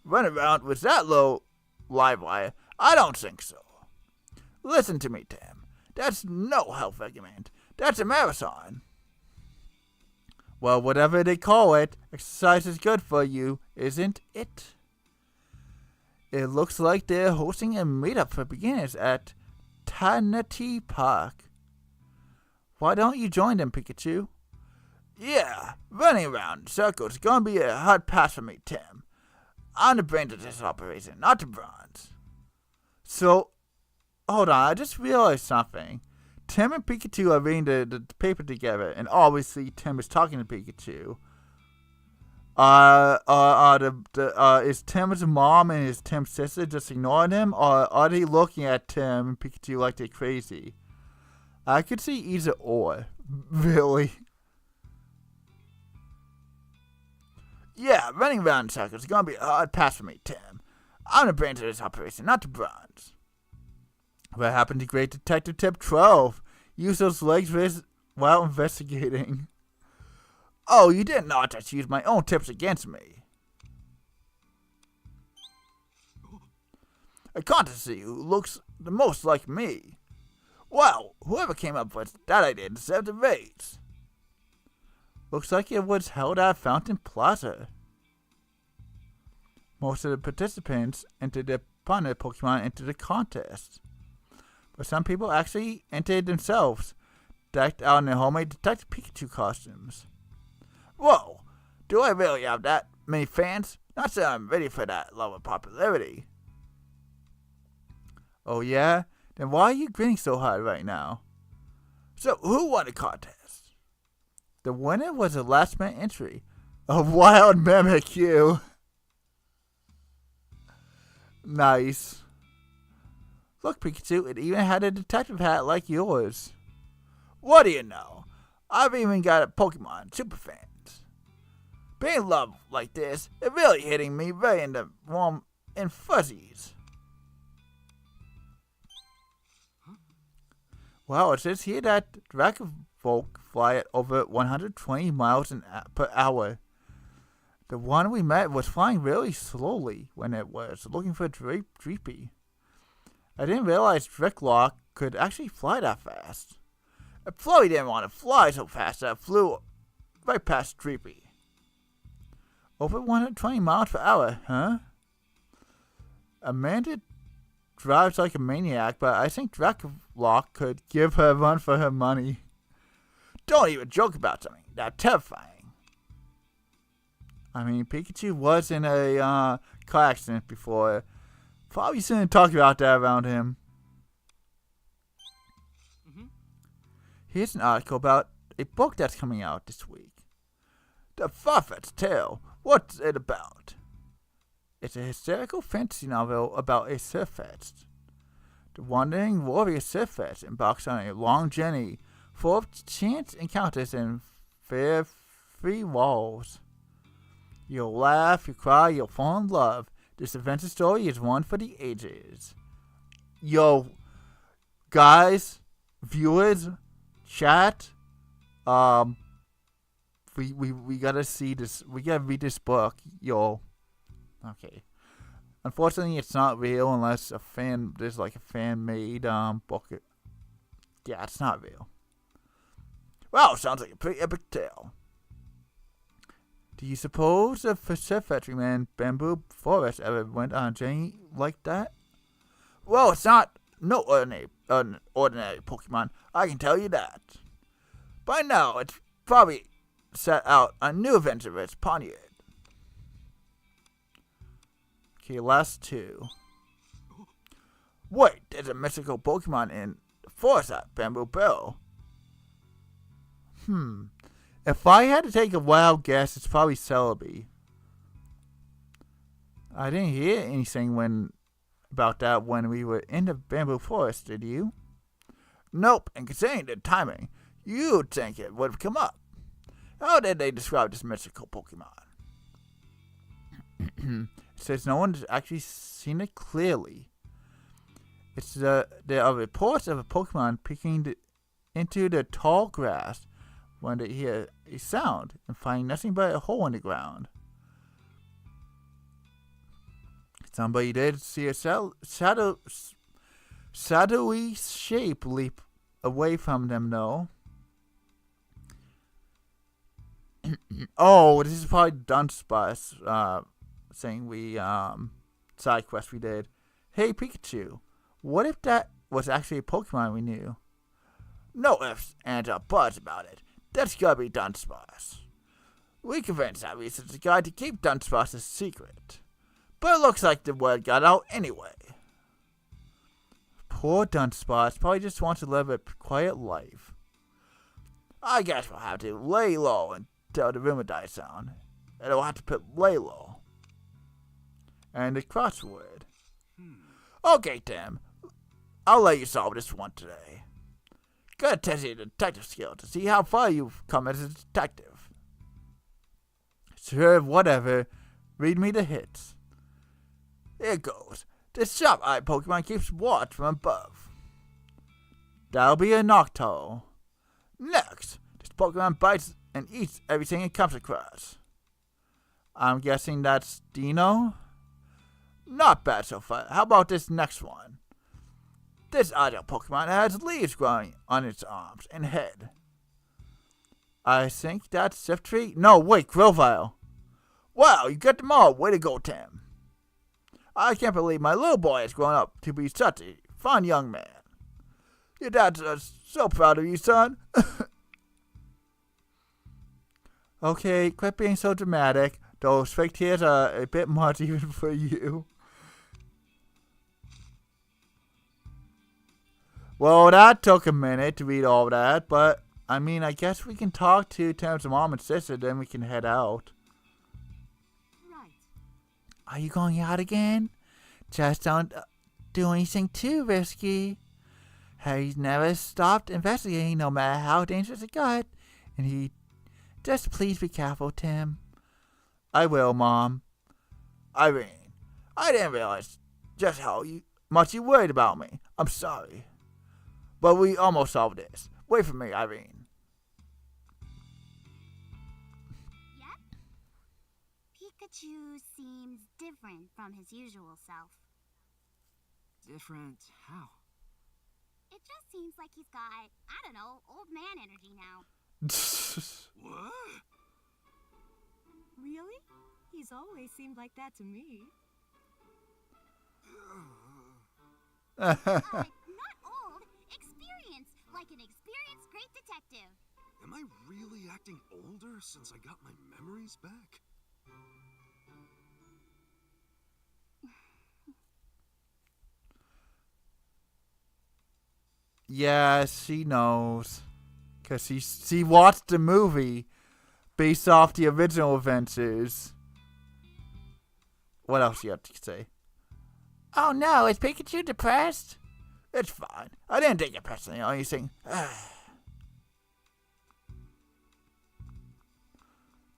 Run around with that low live wire? I don't think so. Listen to me, Tim. That's no health regiment. That's a marathon. Well, whatever they call it, exercise is good for you, isn't it? It looks like they're hosting a meetup for beginners at Tanati Park. Why don't you join them, Pikachu? Yeah, running around in circles is gonna be a hard pass for me, Tim. I'm the brains of this operation, not the bronze. So, hold on, I just realized something. Tim and Pikachu are reading the paper together, and obviously Tim is talking to Pikachu. Is Tim's mom and his Tim's sister just ignoring him, or are they looking at Tim and Pikachu like they're crazy? I could see either or, really. Yeah, running around in circles is gonna be a hard pass for me, Tim. I'm the brains of this operation, not the bronze. What happened to Great Detective Tip 12? Use those legs while investigating. Oh, you did not just use my own tips against me. I can't see who looks the most like me. Well, whoever came up with that idea deserved a raise. Looks like it was held at Fountain Plaza. Most of the participants entered their partner Pokemon into the contest. But some people actually entered themselves, decked out in their homemade Detective Pikachu costumes. Whoa, do I really have that many fans? Not that I'm ready for that level of popularity. Oh yeah? Then why are you grinning so hard right now? So, who won the contest? The winner was a last-minute entry. A wild Mimikyu. Nice. Look, Pikachu, it even had a detective hat like yours. What do you know? I've even got a Pokemon superfans. Being loved like this, it really hitting me right in the warm and fuzzies. Wow, it says here that Dragonfolk fly at over 120 miles per hour. The one we met was flying really slowly when it was looking for Dreepy. I didn't realize Dricklock could actually fly that fast. If Flurry didn't want to fly so fast that it flew right past Dreepy. Over 120 miles per hour, huh? Amanda drives like a maniac, but I think Dricklock could give her a run for her money. Don't even joke about something that terrifying. I mean, Pikachu was in a car accident before. Probably shouldn't talk about that around him. Here's an article about a book that's coming out this week. The Farfetch'd Tale. What's it about? It's a hysterical fantasy novel about a Sirfetch'd. The wandering warrior Sirfetch'd embarks on a long journey full of chance encounters and fair free walls. You'll laugh, you'll cry, you'll fall in love. This adventure story is one for the ages. Yo, guys, viewers, chat, we gotta see this. We gotta read this book, yo. Okay. Unfortunately, it's not real unless there's like a fan-made book. Yeah, it's not real. Wow, sounds like a pretty epic tale. Do you suppose the Sirfetch'd man Bamboo Forest ever went on a journey like that? Well, it's not no ordinary Pokemon, I can tell you that. By now, it's probably set out on a new adventure with its Ponyard. Okay, last two. Wait, there's a mystical Pokemon in the forest at Bamboo Bill. If I had to take a wild guess, it's probably Celebi. I didn't hear anything about that when we were in the Bamboo Forest, did you? Nope, and considering the timing, you'd think it would have come up. How did they describe this mystical Pokemon? It says no one's actually seen it clearly. There are reports of a Pokemon peeking into the tall grass when they hear a sound and find nothing but a hole in the ground. Somebody did see a shadowy shape leap away from them, though. Oh, this is probably Dunsparce saying we side quest we did. Hey Pikachu, what if that was actually a Pokemon we knew? No ifs, ands, or buts about it. That's gotta be Dunsparce. We convinced that research guy to keep Dunsparce a secret. But it looks like the word got out anyway. Poor Dunsparce probably just wants to live a quiet life. I guess we'll have to lay low until the rumor dies down. And we'll have to put lay low. And the crossword. Okay, Tim. I'll let you solve this one today. Gotta test your detective skill to see how far you've come as a detective. Sure, whatever. Read me the hits. Here goes. This sharp-eyed Pokemon keeps watch from above. That'll be a Noctowl. Next, this Pokemon bites and eats everything it comes across. I'm guessing that's Dino? Not bad so far. How about this next one? This other Pokemon has leaves growing on its arms and head. I think that's Siftree. No, wait, Grovyle. Wow, you got them all. Way to go, Tim. I can't believe my little boy has grown up to be such a fun young man. Your dad's so proud of you, son. Okay, quit being so dramatic. Those fake tears are a bit much even for you. Well, that took a minute to read all that, but I mean, I guess we can talk to Tim's mom and sister, then we can head out. Right. Are you going out again? Just don't do anything too risky. He's never stopped investigating, no matter how dangerous it got. And he... Just please be careful, Tim. I will, Mom. Irene, I didn't realize just how much you worried about me. I'm sorry. But we almost solved this. Wait for me, Irene. Yep. Pikachu seems different from his usual self. Different how? It just seems like he's got, I don't know, old man energy now. What? Really? He's always seemed like that to me. Not old, experienced, like an experienced great detective. Am I really acting older since I got my memories back? Yeah, she knows. Because she watched the movie based off the original adventures. What else do you have to say? Oh no, is Pikachu depressed? It's fine. I didn't take it personally or anything.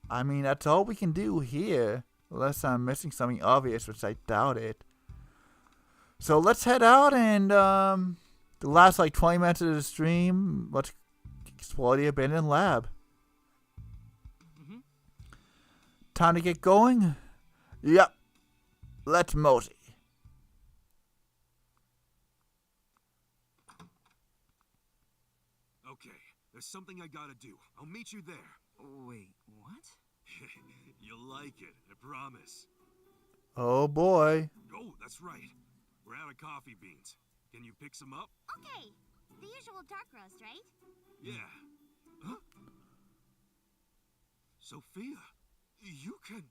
I mean, that's all we can do here. Unless I'm missing something obvious, which I doubt it. So let's head out and, the last, 20 minutes of the stream, let's explore the abandoned lab. Time to get going? Yep. Let's mosey. Okay, there's something I gotta do. I'll meet you there. Wait, what? You'll like it, I promise. Oh boy. Oh, that's right. We're out of coffee beans. Can you pick some up? Okay, the usual dark roast, right? Yeah. Huh? Sophia, you can...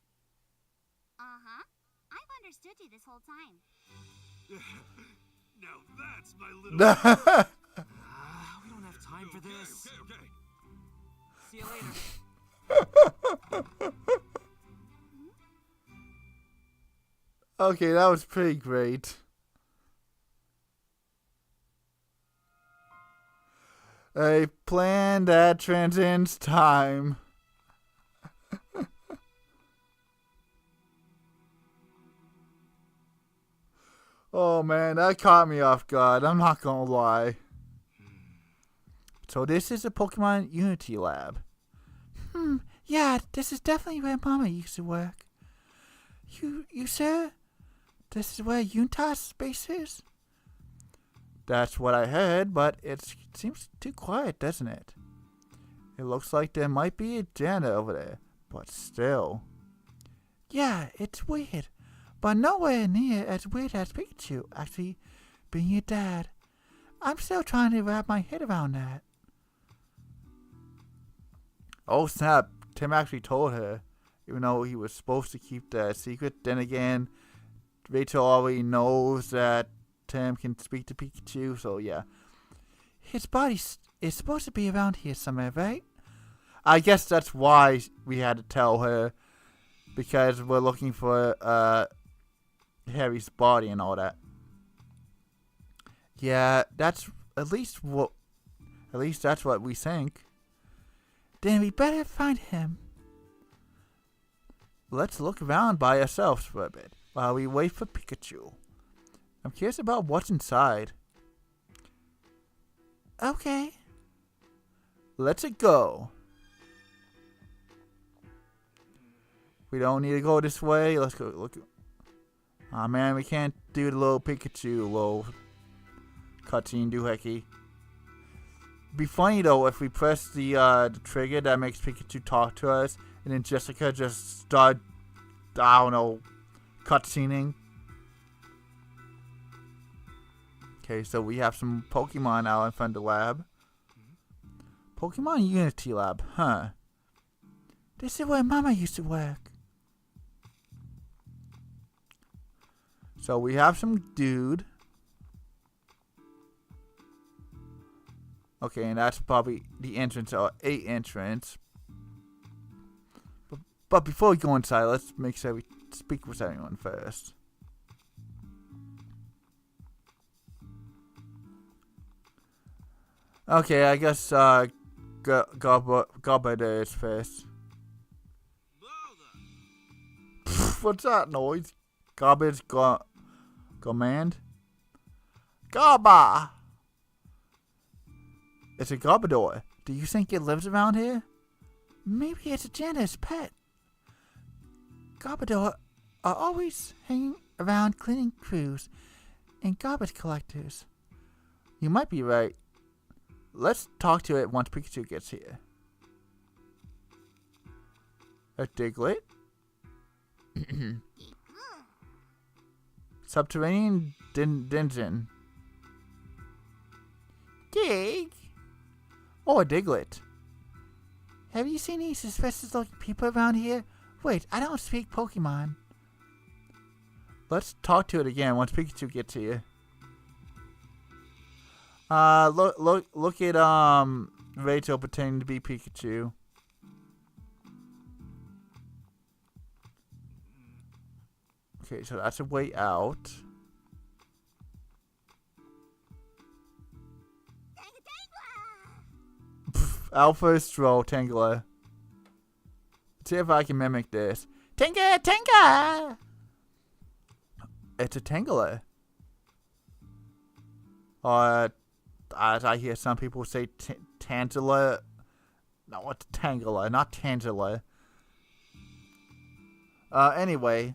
Uh-huh. I've understood you this whole time. Now that's my little... We don't have time for this. Okay. See you later. Okay, that was pretty great. A plan that transcends time. Oh man, that caught me off guard. I'm not gonna lie. So this is a Pokemon Unity Lab. Yeah, this is definitely where Mama used to work. You sir? This is where Unita's base is? That's what I heard, but it seems too quiet, doesn't it? It looks like there might be a janitor over there, but still. Yeah, it's weird, but nowhere near as weird as Pikachu actually being your dad. I'm still trying to wrap my head around that. Oh snap, Tim actually told her, even though he was supposed to keep that secret. Then again, Rachel already knows that Tim can speak to Pikachu, so yeah. His body is supposed to be around here somewhere, right? I guess that's why we had to tell her, because we're looking for Harry's body and all that. Yeah, that's at least that's what we think. Then we better find him. Let's look around by ourselves for a bit while we wait for Pikachu. I'm curious about what's inside. Okay. Let's go. We don't need to go this way. Let's go. Look. Aw, man, we can't do the little Pikachu little cutscene doohickey. Be funny though if we press the trigger that makes Pikachu talk to us, and then Jessica just start, I don't know, cutscening. Okay, so we have some Pokemon out in front of the lab. Pokemon Unity Lab, huh? This is where Mama used to work. So we have some dude. Okay, and that's probably the entrance, or a entrance. But before we go inside, let's make sure we speak with everyone first. Okay, I guess Gobber is first. What's that noise? Gobber's command? Gobber! It's a Gobador. Do you think it lives around here? Maybe it's a janitor's pet. Gobador are always hanging around cleaning crews and garbage collectors. You might be right. Let's talk to it once Pikachu gets here. A Diglett? Subterranean dungeon. Dig? Oh, a Diglett. Have you seen any suspicious looking people around here? Wait, I don't speak Pokemon. Let's talk to it again once Pikachu gets here. Look at Rachel pretending to be Pikachu. Okay, so that's a way out. Alpha Stroll Tangela. Let's see if I can mimic this. Tenga! It's a Tangela. As I hear some people say Tangela. No, it's Tangela, not Tangela. Anyway.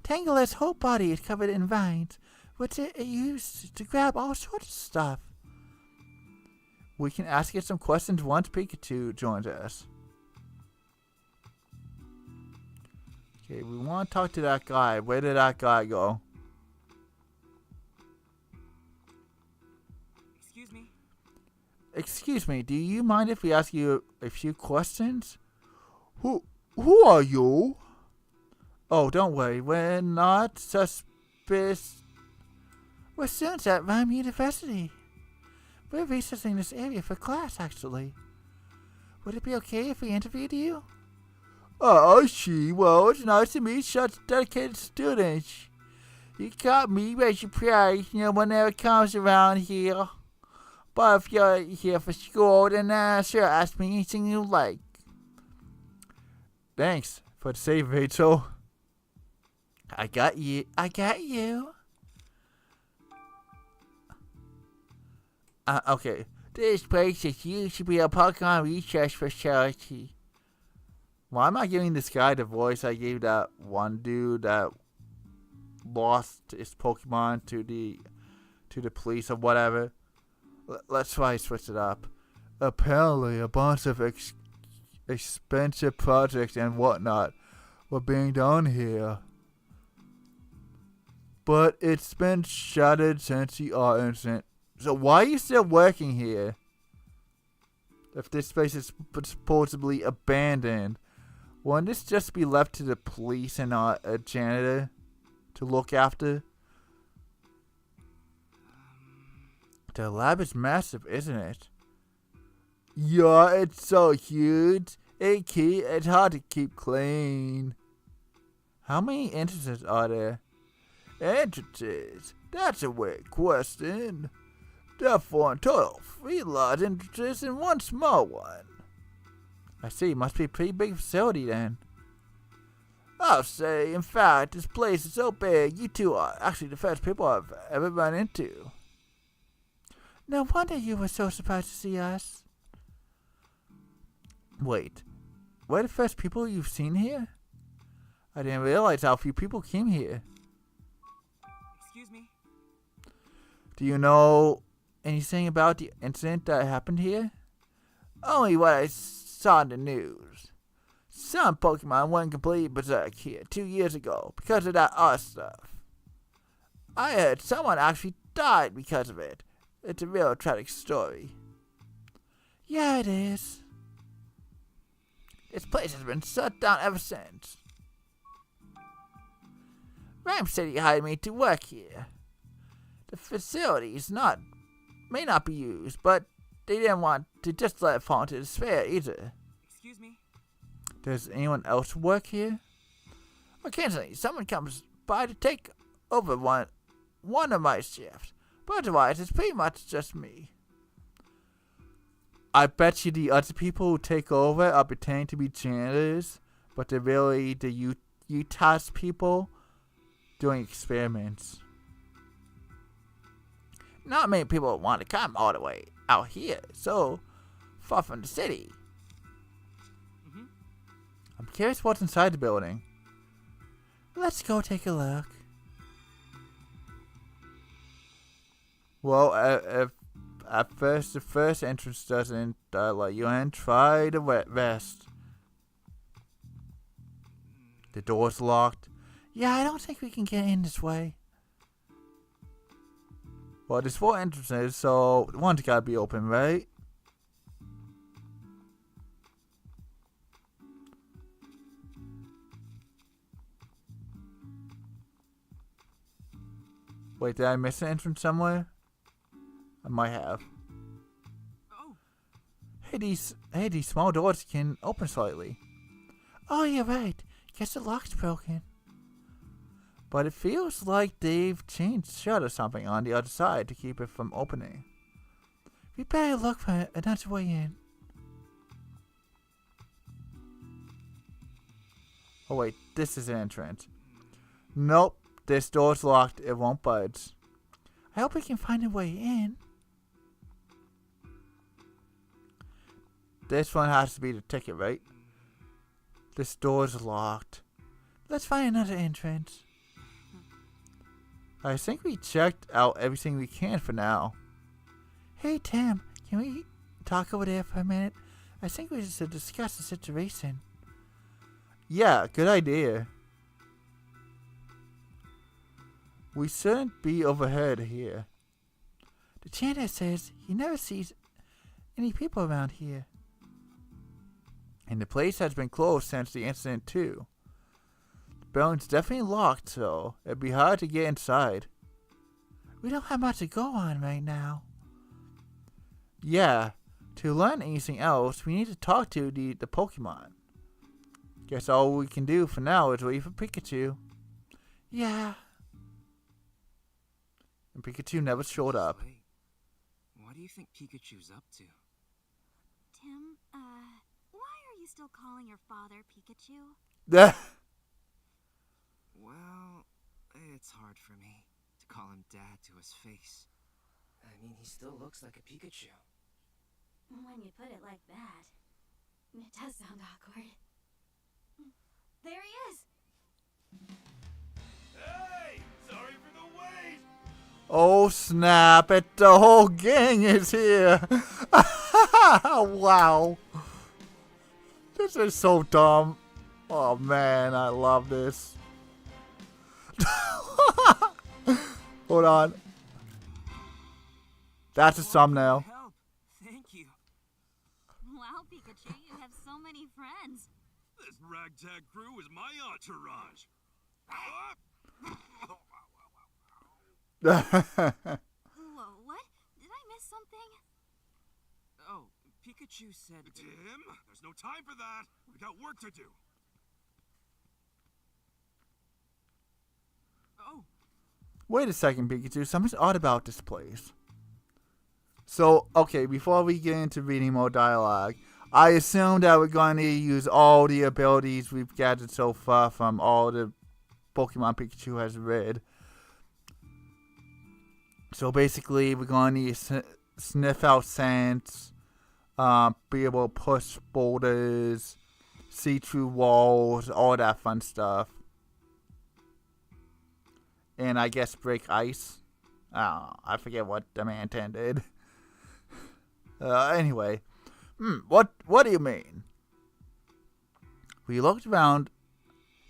Tangela's whole body is covered in vines, which it used to grab all sorts of stuff. We can ask it some questions once Pikachu joins us. Okay, we want to talk to that guy. Where did that guy go? Excuse me? Excuse me, do you mind if we ask you a few questions? Who are you? Oh, don't worry, we're not suspicious. We're students at Rhyme University. We're researching this area for class, actually. Would it be okay if we interviewed you? Oh, I see. Well, it's nice to meet such dedicated students. You got me by surprise. No one ever comes around here. But if you're here for school, then sure, ask me anything you like. Thanks for the save, Rachel. I got you. Okay. This place is used to be a Pokemon research facility. Why am I giving this guy the voice I gave that one dude that lost his Pokemon to the police or whatever? Let's try to switch it up. Apparently, a bunch of expensive projects and whatnot were being done here. But it's been shuttered since the art incident. So why are you still working here? If this place is supposedly abandoned, wouldn't this just be left to the police and not a janitor to look after? The lab is massive, isn't it? Yeah, it's so huge. It's hard to keep clean. How many entrances are there? Entrances? That's a weird question. Therefore, in total, 3 large entrances and 1 small one. I see, must be a pretty big facility then. I'll say, in fact, this place is so big, you two are actually the first people I've ever run into. No wonder you were so surprised to see us. Wait, we're the first people you've seen here? I didn't realize how few people came here. Excuse me? Do you know anything about the incident that happened here? Only what I saw in the news. Some Pokemon went completely berserk here 2 years ago because of that other stuff. I heard someone actually died because of it. It's a real tragic story. Yeah, it is. This place has been shut down ever since. Ram City hired me to work here. The facility may not be used, but they didn't want to just let it fall into despair either. Excuse me? Does anyone else work here? Occasionally, someone comes by to take over one of my shifts, but otherwise, it's pretty much just me. I bet you the other people who take over are pretending to be janitors, but they're really the UTAS people doing experiments. Not many people want to come all the way out here, so far from the city. I'm curious what's inside the building. Let's go take a look. Well, at first, the first entrance doesn't let you in. Try the rest. The door's locked. Yeah, I don't think we can get in this way. Well, there's 4 entrances, so one's gotta be open, right? Wait, did I miss an entrance somewhere? I might have. Oh. Hey, these small doors can open slightly. Oh, you're right. Guess the lock's broken. But it feels like they've changed shut or something on the other side to keep it from opening. We better look for another way in. Oh wait, this is an entrance. Nope, this door's locked. It won't budge. I hope we can find a way in. This one has to be the ticket, right? This door's locked. Let's find another entrance. I think we checked out everything we can for now. Hey Tim, can we talk over there for a minute? I think we should discuss the situation. Yeah, good idea. We shouldn't be overheard here. The janitor says he never sees any people around here. And the place has been closed since the incident too. The building's definitely locked, so it'd be hard to get inside. We don't have much to go on right now. Yeah, to learn anything else, we need to talk to the Pokemon. Guess all we can do for now is wait for Pikachu. Yeah. And Pikachu never showed up. Wait, what do you think Pikachu's up to? Tim, why are you still calling your father Pikachu? Well, it's hard for me to call him Dad to his face. I mean, he still looks like a Pikachu. When you put it like that, it does sound awkward. There he is! Hey! Sorry for the wait! Oh snap, the whole gang is here. Wow. This is so dumb. Oh man, I love this. Hold on. That's a thumbnail. Help! Thank you. Wow, Pikachu, you have so many friends. This ragtag crew is my entourage. Whoa, what? Did I miss something? Oh, Pikachu said... Tim, there's no time for that. We got work to do. Oh, Wait a second, Pikachu. Something's odd about this place. So, okay, before we get into reading more dialogue, I assume that we're going to use all the abilities we've gathered so far from all the Pokemon Pikachu has read. So basically, we're going to need to sniff out scents, be able to push boulders, see through walls, all that fun stuff. and I guess break ice. I forget what the Mantan did. Anyway, what do you mean? We looked around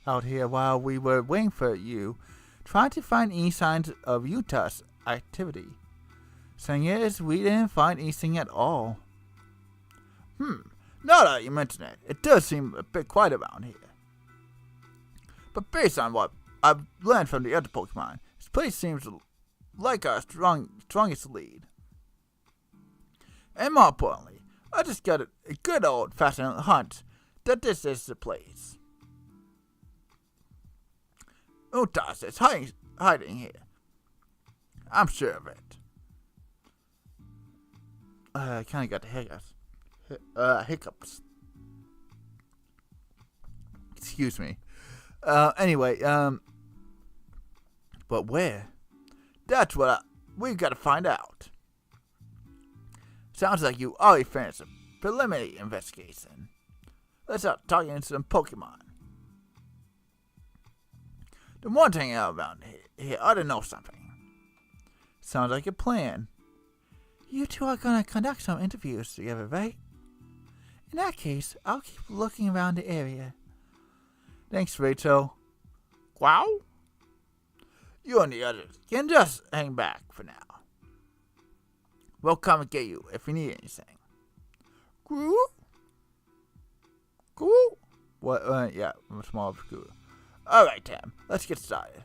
out here while we were waiting for you, trying to find any signs of Utah's activity. Saying is, we didn't find anything at all. Now that you mention it, it does seem a bit quiet around here. But based on what I've learned from the other Pokemon, this place seems like our strongest lead. And more importantly, I just got a good old-fashioned hunch that this is the place. Utas is hiding here. I'm sure of it. I kind of got the hiccups. Excuse me. Anyway, but where? That's what we've got to find out. Sounds like you already finished a preliminary investigation. Let's start talking to some Pokemon. The one thing around here ought to know something. Sounds like a plan. You two are gonna conduct some interviews together, right? In that case, I'll keep looking around the area. Thanks, Rachel. Wow? You and the others can just hang back for now. We'll come and get you if we need anything. Cool? Cool? What? Yeah, I'm small of cool. Alright, Tam, let's get started.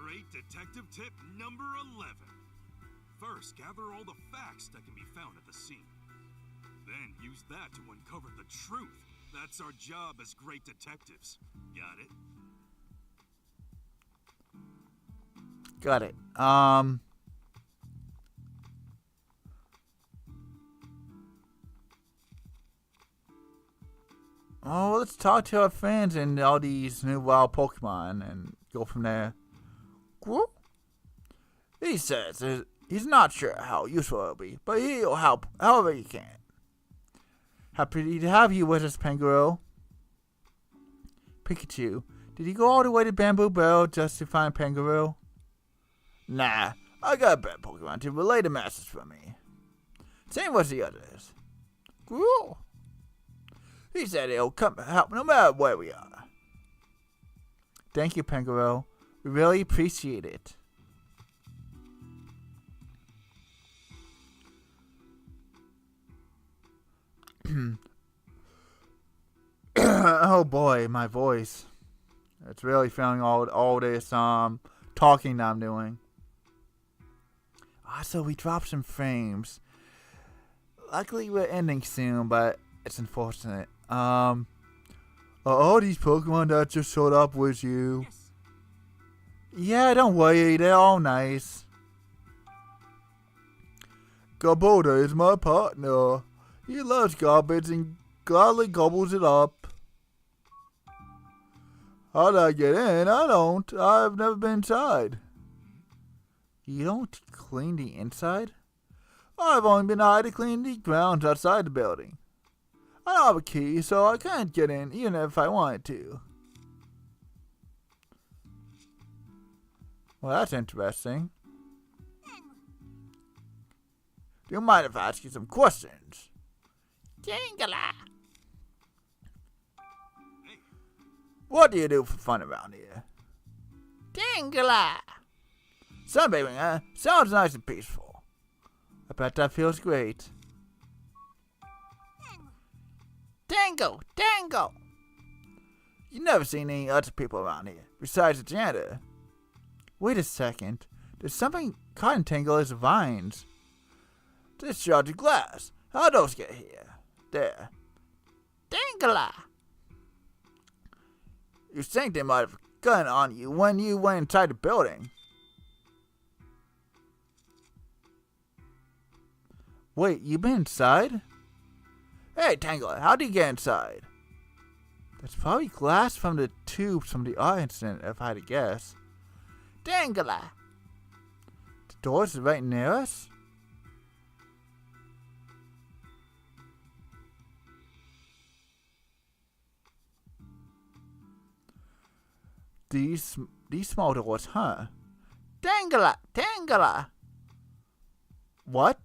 Great detective tip number 11. First, gather all the facts that can be found at the scene. Then use that to uncover the truth. That's our job as great detectives. Got it? Got it. Oh, let's talk to our fans and all these new wild Pokemon and go from there. Cool. He says he's not sure how useful it'll be, but he'll help however he can. Happy to have you with us, Pangoro. Pikachu, did you go all the way to Bamboo Barrel just to find Pangoro? Nah, I got a better Pokemon to relay the message for me. Same with the others. Cool. He said he'll come help no matter where we are. Thank you, Pangoro. We really appreciate it. Oh boy, my voice. It's really feeling all this talking that I'm doing. Also, we dropped some frames. Luckily, we're ending soon, but it's unfortunate. Are all these Pokemon that just showed up with you? Yes. Yeah, don't worry, they're all nice. Gobota is my partner. He loves garbage and gladly gobbles it up. How did I get in? I don't. I've never been inside. You don't clean the inside? I've only been hired to clean the grounds outside the building. I don't have a key, so I can't get in even if I wanted to. Well, that's interesting. Do you mind if I ask you some questions? Jingala! What do you do for fun around here? Jingala! Sunbathing, huh? Sounds nice and peaceful. I bet that feels great. Dango! Dango! You never seen any other people around here, besides the janitor. Wait a second. There's something caught in Tangle vines. This shards of glass. How'd those get here? There. Dangala! You think they might have a gun on you when you went inside the building. Wait, you been inside? Hey, Tangler, how'd you get inside? That's probably glass from the tubes from the art incident, if I had to guess. Tangler! The door's right near us? these small doors, huh? Dangala! What?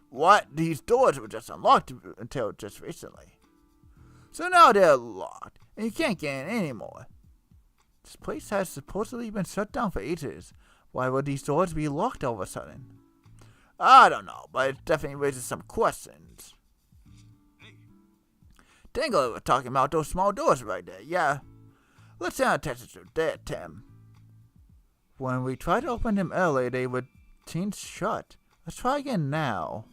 What? These doors were just unlocked until just recently. So now they're locked, and you can't get in anymore. This place has supposedly been shut down for ages. Why would these doors be locked all of a sudden? I don't know, but it definitely raises some questions. Dangler was talking about those small doors right there, yeah. Let's pay attention to that, Tim. When we tried to open them earlier, they were chained shut. Let's try again now.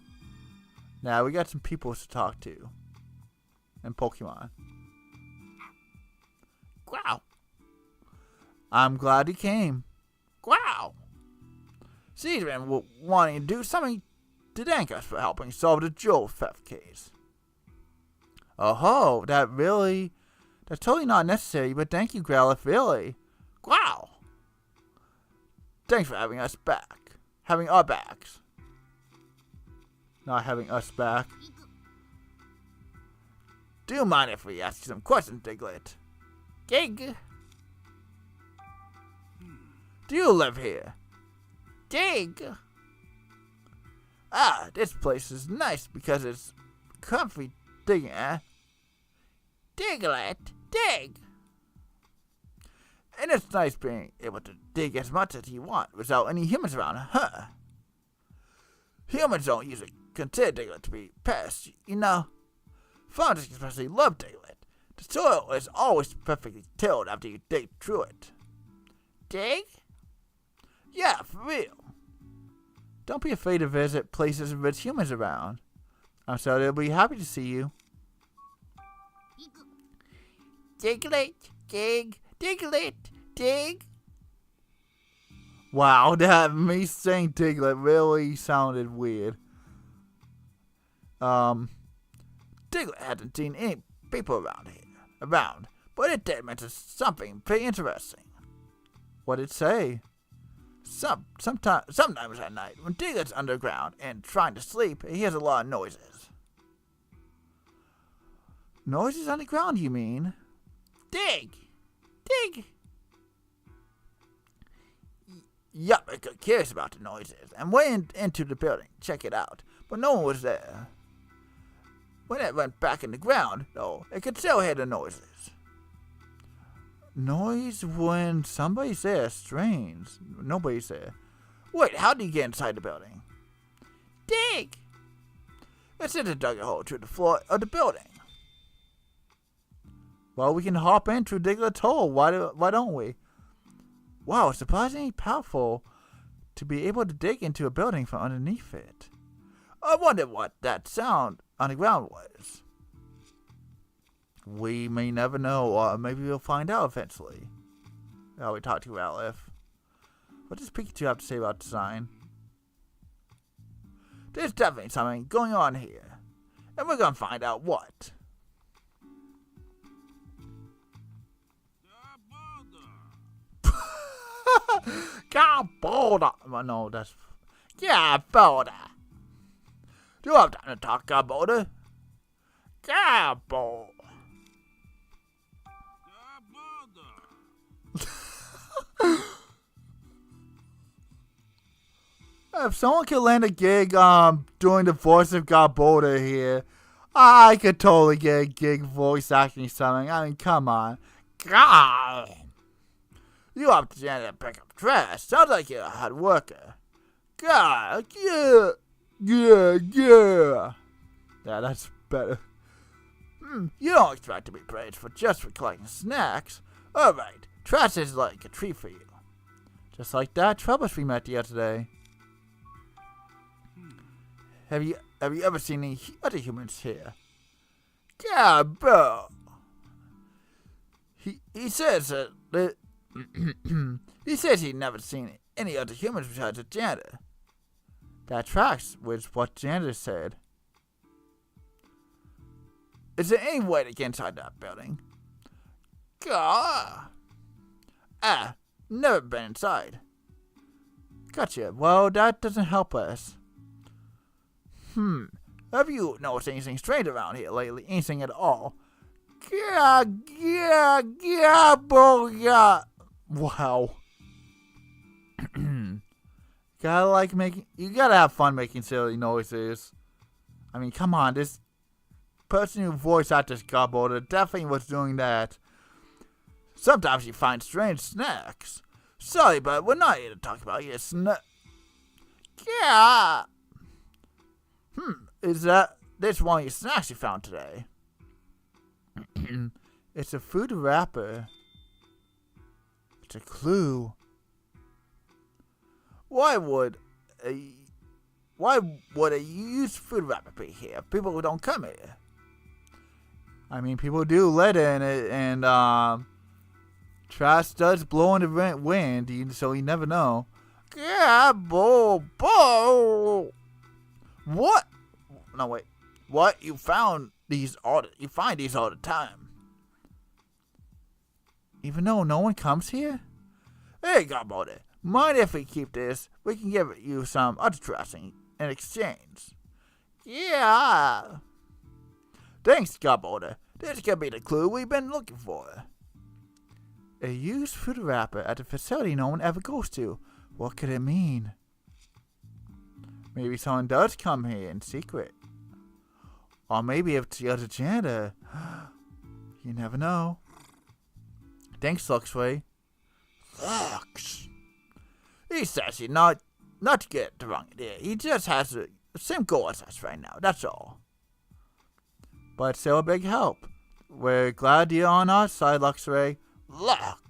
Now we got some people to talk to. And Pokemon. Wow. I'm glad you came. Wow. She's been wanting to do something to thank us for helping solve the jewel theft case. Oh, that's totally not necessary, but thank you, Growlithe, really. Wow. Thanks for having us back. Having our backs. Not having us back. Do you mind if we ask you some questions, Diglett? Dig. Do you live here? Dig. Ah, this place is nice because it's comfy digging, eh? Diglett, dig! And it's nice being able to dig as much as you want without any humans around, huh? Humans don't usually consider Diglett to be pests, you know? Farmers especially love Diglett. The soil is always perfectly tilled after you dig through it. Dig? Yeah, for real. Don't be afraid to visit places with humans around. I'm sure they'll be happy to see you. Diglett, dig, Diglett, dig. Wow, that me saying Diglett really sounded weird. Diglett hasn't seen any people around here, but it did mention something pretty interesting. What did it say? Sometimes at night, when Diglett's underground and trying to sleep, he hears a lot of noises. Noises underground, you mean? Dig! Yup, I got curious about the noises and went into the building to check it out, but no one was there. When it went back in the ground, though, it could still hear the noises. Noise when somebody's there, strange. Nobody's there. Wait, how do you get inside the building? Dig! It's in a dug a hole through the floor of the building. Well, we can hop in through Diglett's hole. Why don't we? Wow, it's surprisingly powerful to be able to dig into a building from underneath it. I wonder what that sound on the ground was. We may never know, or maybe we'll find out eventually. Now we talk to Growlithe. What does Pikachu have to say about design? There's definitely something going on here, and we're gonna find out what. Gaboda. No, that's... Gaboda. Do you have time to talk, Gaboda? Gaboda. If someone could land a gig doing the voice of Gaboda here, I could totally get a gig voice acting something. I mean, come on. God. You have to stand and pick up trash. Sounds like you're a hard worker. God, yeah. Yeah, that's better. You don't expect to be praised for collecting snacks. Alright, trash is like a treat for you. Just like that Troubles we met the other day. Have you ever seen any other humans here? Yeah, bro. He says that he says he'd never seen any other humans besides the janitor. That tracks with what janitor said. Is there any way to get inside that building? Gah! Never been inside. Gotcha. Well, that doesn't help us. Have you noticed anything strange around here lately? Anything at all? Wow. You gotta have fun making silly noises. I mean, come on, this person who voiced out this Gobboulder definitely was doing that. Sometimes you find strange snacks. Sorry, but we're not here to talk about your snack. Yeah. Is this one of your snacks you found today? It's a food wrapper. It's a clue. Why would a used food wrapper be here? People who don't come here. I mean, people do let in it, and trash does blow in the wind, so you never know. Yeah, bo. What? No, wait. What? You find these all the time. Even though no one comes here? Hey, Gobboulder, mind if we keep this? We can give you some other trash in exchange. Yeah. Thanks, Gobboulder. This could be the clue we've been looking for. A used food wrapper at a facility no one ever goes to. What could it mean? Maybe someone does come here in secret. Or maybe it's the other janitor. You never know. Thanks, Luxray. Lux. He says he's not to get the wrong idea. He just has the same goal as us right now, that's all. But still a big help. We're glad you're on our side, Luxray. Lux.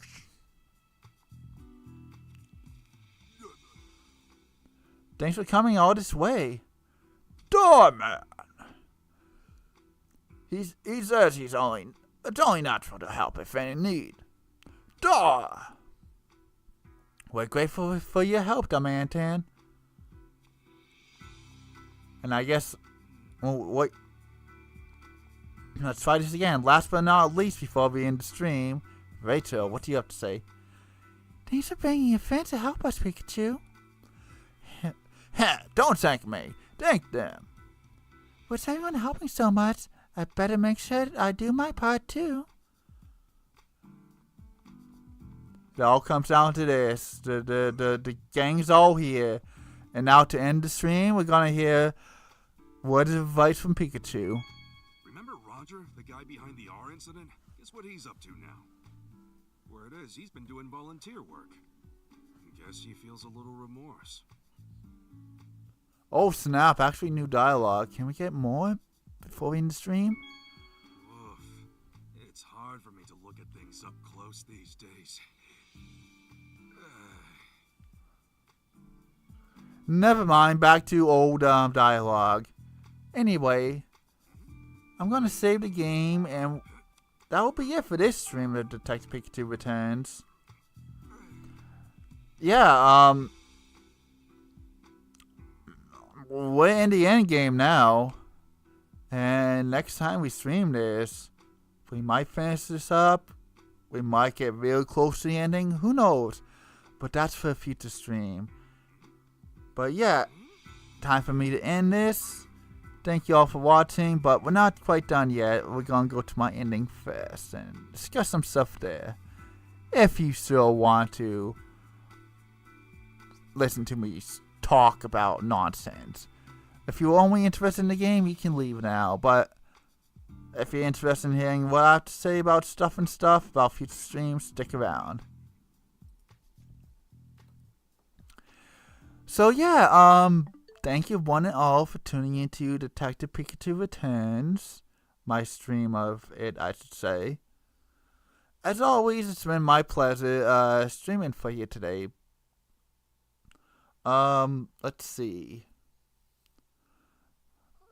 Thanks for coming all this way. Doorman. He says it's only natural to help if any need. Door. We're grateful for your help, Diamantan. And I guess, wait. Let's try this again. Last but not least, before we end the stream, Rachel, what do you have to say? Thanks for bringing your friends to help us, Pikachu. Don't thank me. Thank them. With everyone helping so much, I better make sure I do my part too. It all comes down to this. The gang's all here. And now to end the stream, we're gonna hear word of advice from Pikachu. Remember Roger, the guy behind the R incident? Guess what he's up to now? Word is, he's been doing volunteer work. I guess he feels a little remorse. Oh snap, actually new dialogue. Can we get more before we end the stream? Oof. It's hard for me to look at things up close these days. Never mind, back to old dialogue. Anyway, I'm gonna save the game, and that will be it for this stream of Detective Pikachu Returns. Yeah, we're in the end game now, and next time we stream this, we might finish this up. We might get real close to the ending. Who knows? But that's for a future stream. But yeah, time for me to end this. Thank you all for watching, but we're not quite done yet. We're gonna go to my ending first and discuss some stuff there. If you still want to listen to me talk about nonsense. If you're only interested in the game, you can leave now. But if you're interested in hearing what I have to say about stuff, about future streams, stick around. So yeah, thank you one and all for tuning into Detective Pikachu Returns. My stream of it, I should say. As always, it's been my pleasure streaming for you today. Let's see.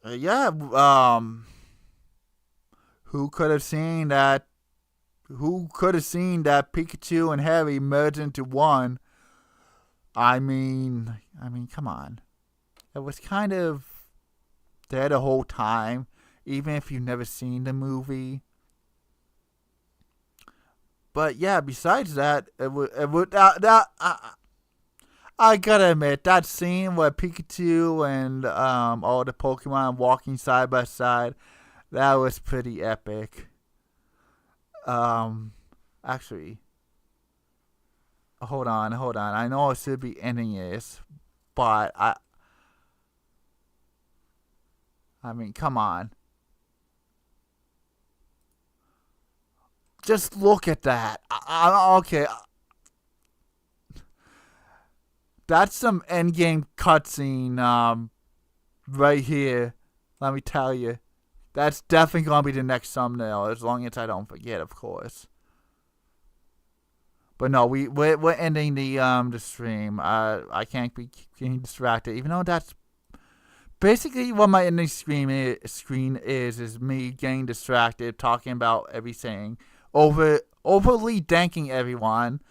Who could have seen that Pikachu and Harry merged into one? I mean, come on. It was kind of there the whole time, even if you've never seen the movie. But yeah, besides that, I gotta admit, that scene where Pikachu and all the Pokemon walking side by side, that was pretty epic. Actually, hold on. I know I should be ending this, but I mean, come on. Just look at that. Okay. That's some endgame cutscene, right here. Let me tell you. That's definitely gonna be the next thumbnail, as long as I don't forget, of course. But no, we're ending the stream. I can't be getting distracted, even though that's basically what my ending screen is me getting distracted, talking about everything, overly thanking everyone.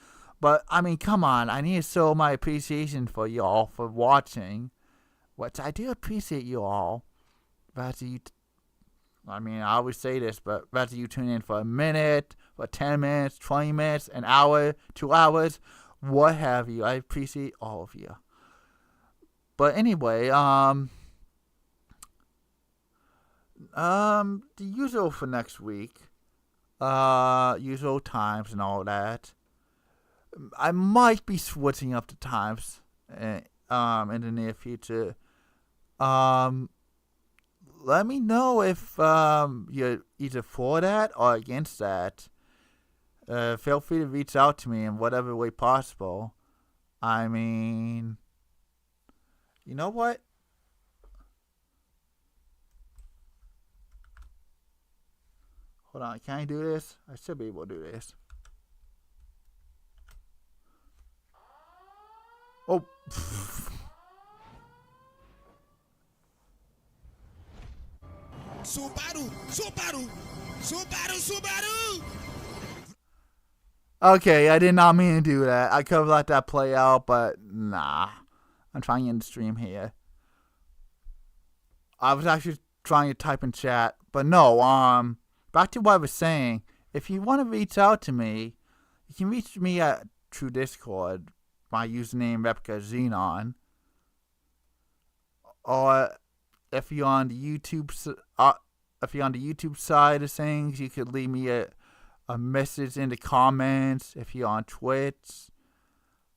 But I mean, come on, I need to show my appreciation for y'all for watching, which I do appreciate you all. I mean, I always say this, but whether you tune in for a minute, for 10 minutes, 20 minutes, an hour, 2 hours, what have you, I appreciate all of you. But anyway, the usual for next week, usual times and all that. I might be switching up the times, in the near future. Let me know if you're either for that or against that. Feel free to reach out to me in whatever way possible. I mean, you know what? Hold on, can I do this? I should be able to do this. Oh. Subaru! Okay, I did not mean to do that. I could have let that play out, but nah. I'm trying to end the stream here. I was actually trying to type in chat, but no, back to what I was saying. If you want to reach out to me, you can reach me through Discord. My username ReplicaXenon. Or if you're on the YouTube side of things, you could leave me a message in the comments. If you're on Twitch,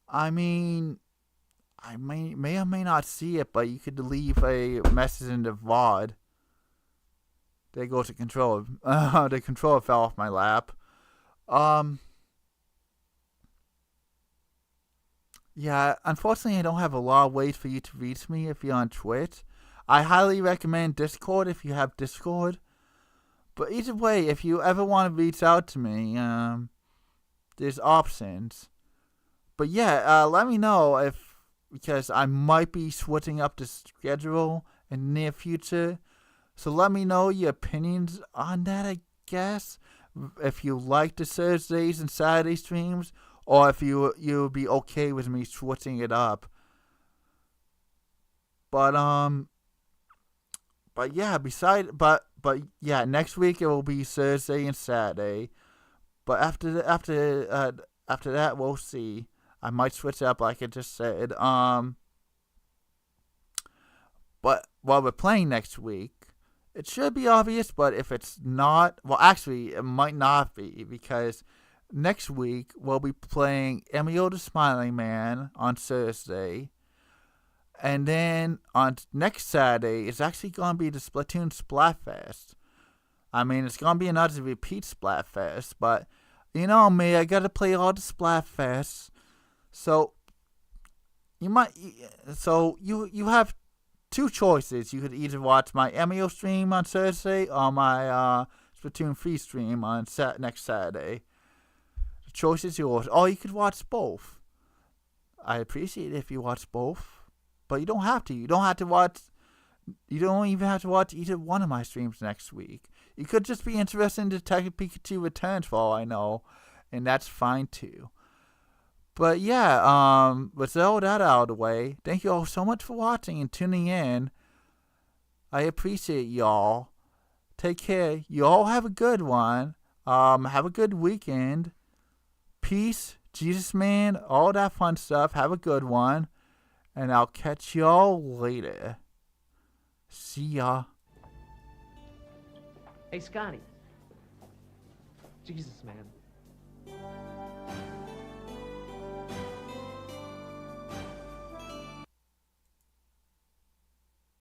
I mean, I may or may not see it, but you could leave a message in the VOD. There goes the controller. The controller fell off my lap. Yeah, unfortunately, I don't have a lot of ways for you to reach me if you're on Twitch. I highly recommend Discord if you have Discord. But either way, if you ever want to reach out to me, there's options. But yeah, let me know because I might be switching up the schedule in the near future. So let me know your opinions on that, I guess. If you like the Thursdays and Saturday streams, or if you'll be okay with me switching it up. But yeah, but yeah, next week it will be Thursday and Saturday. But after that, we'll see. I might switch up, like I just said. But while we're playing next week, it should be obvious. But if it's not, well, actually, it might not be, because next week we'll be playing Emil the Smiling Man on Thursday. And then on next Saturday, it's actually going to be the Splatoon Splatfest. I mean, it's going to be another repeat Splatfest, but you know me, I got to play all the Splatfests. So you have two choices. You could either watch my Emil stream on Thursday or my Splatoon 3 stream on next Saturday. The choice is yours. Or you could watch both. I appreciate it if you watch both. But you don't have to. You don't even have to watch either one of my streams next week. You could just be interested in Detective Pikachu Returns for all I know. And that's fine too. But yeah, with all that out of the way, thank you all so much for watching and tuning in. I appreciate y'all. Take care. You all have a good one. Have a good weekend. Peace, Jesus man, all that fun stuff. Have a good one. And I'll catch y'all later. See ya. Hey, Scotty. Jesus, man.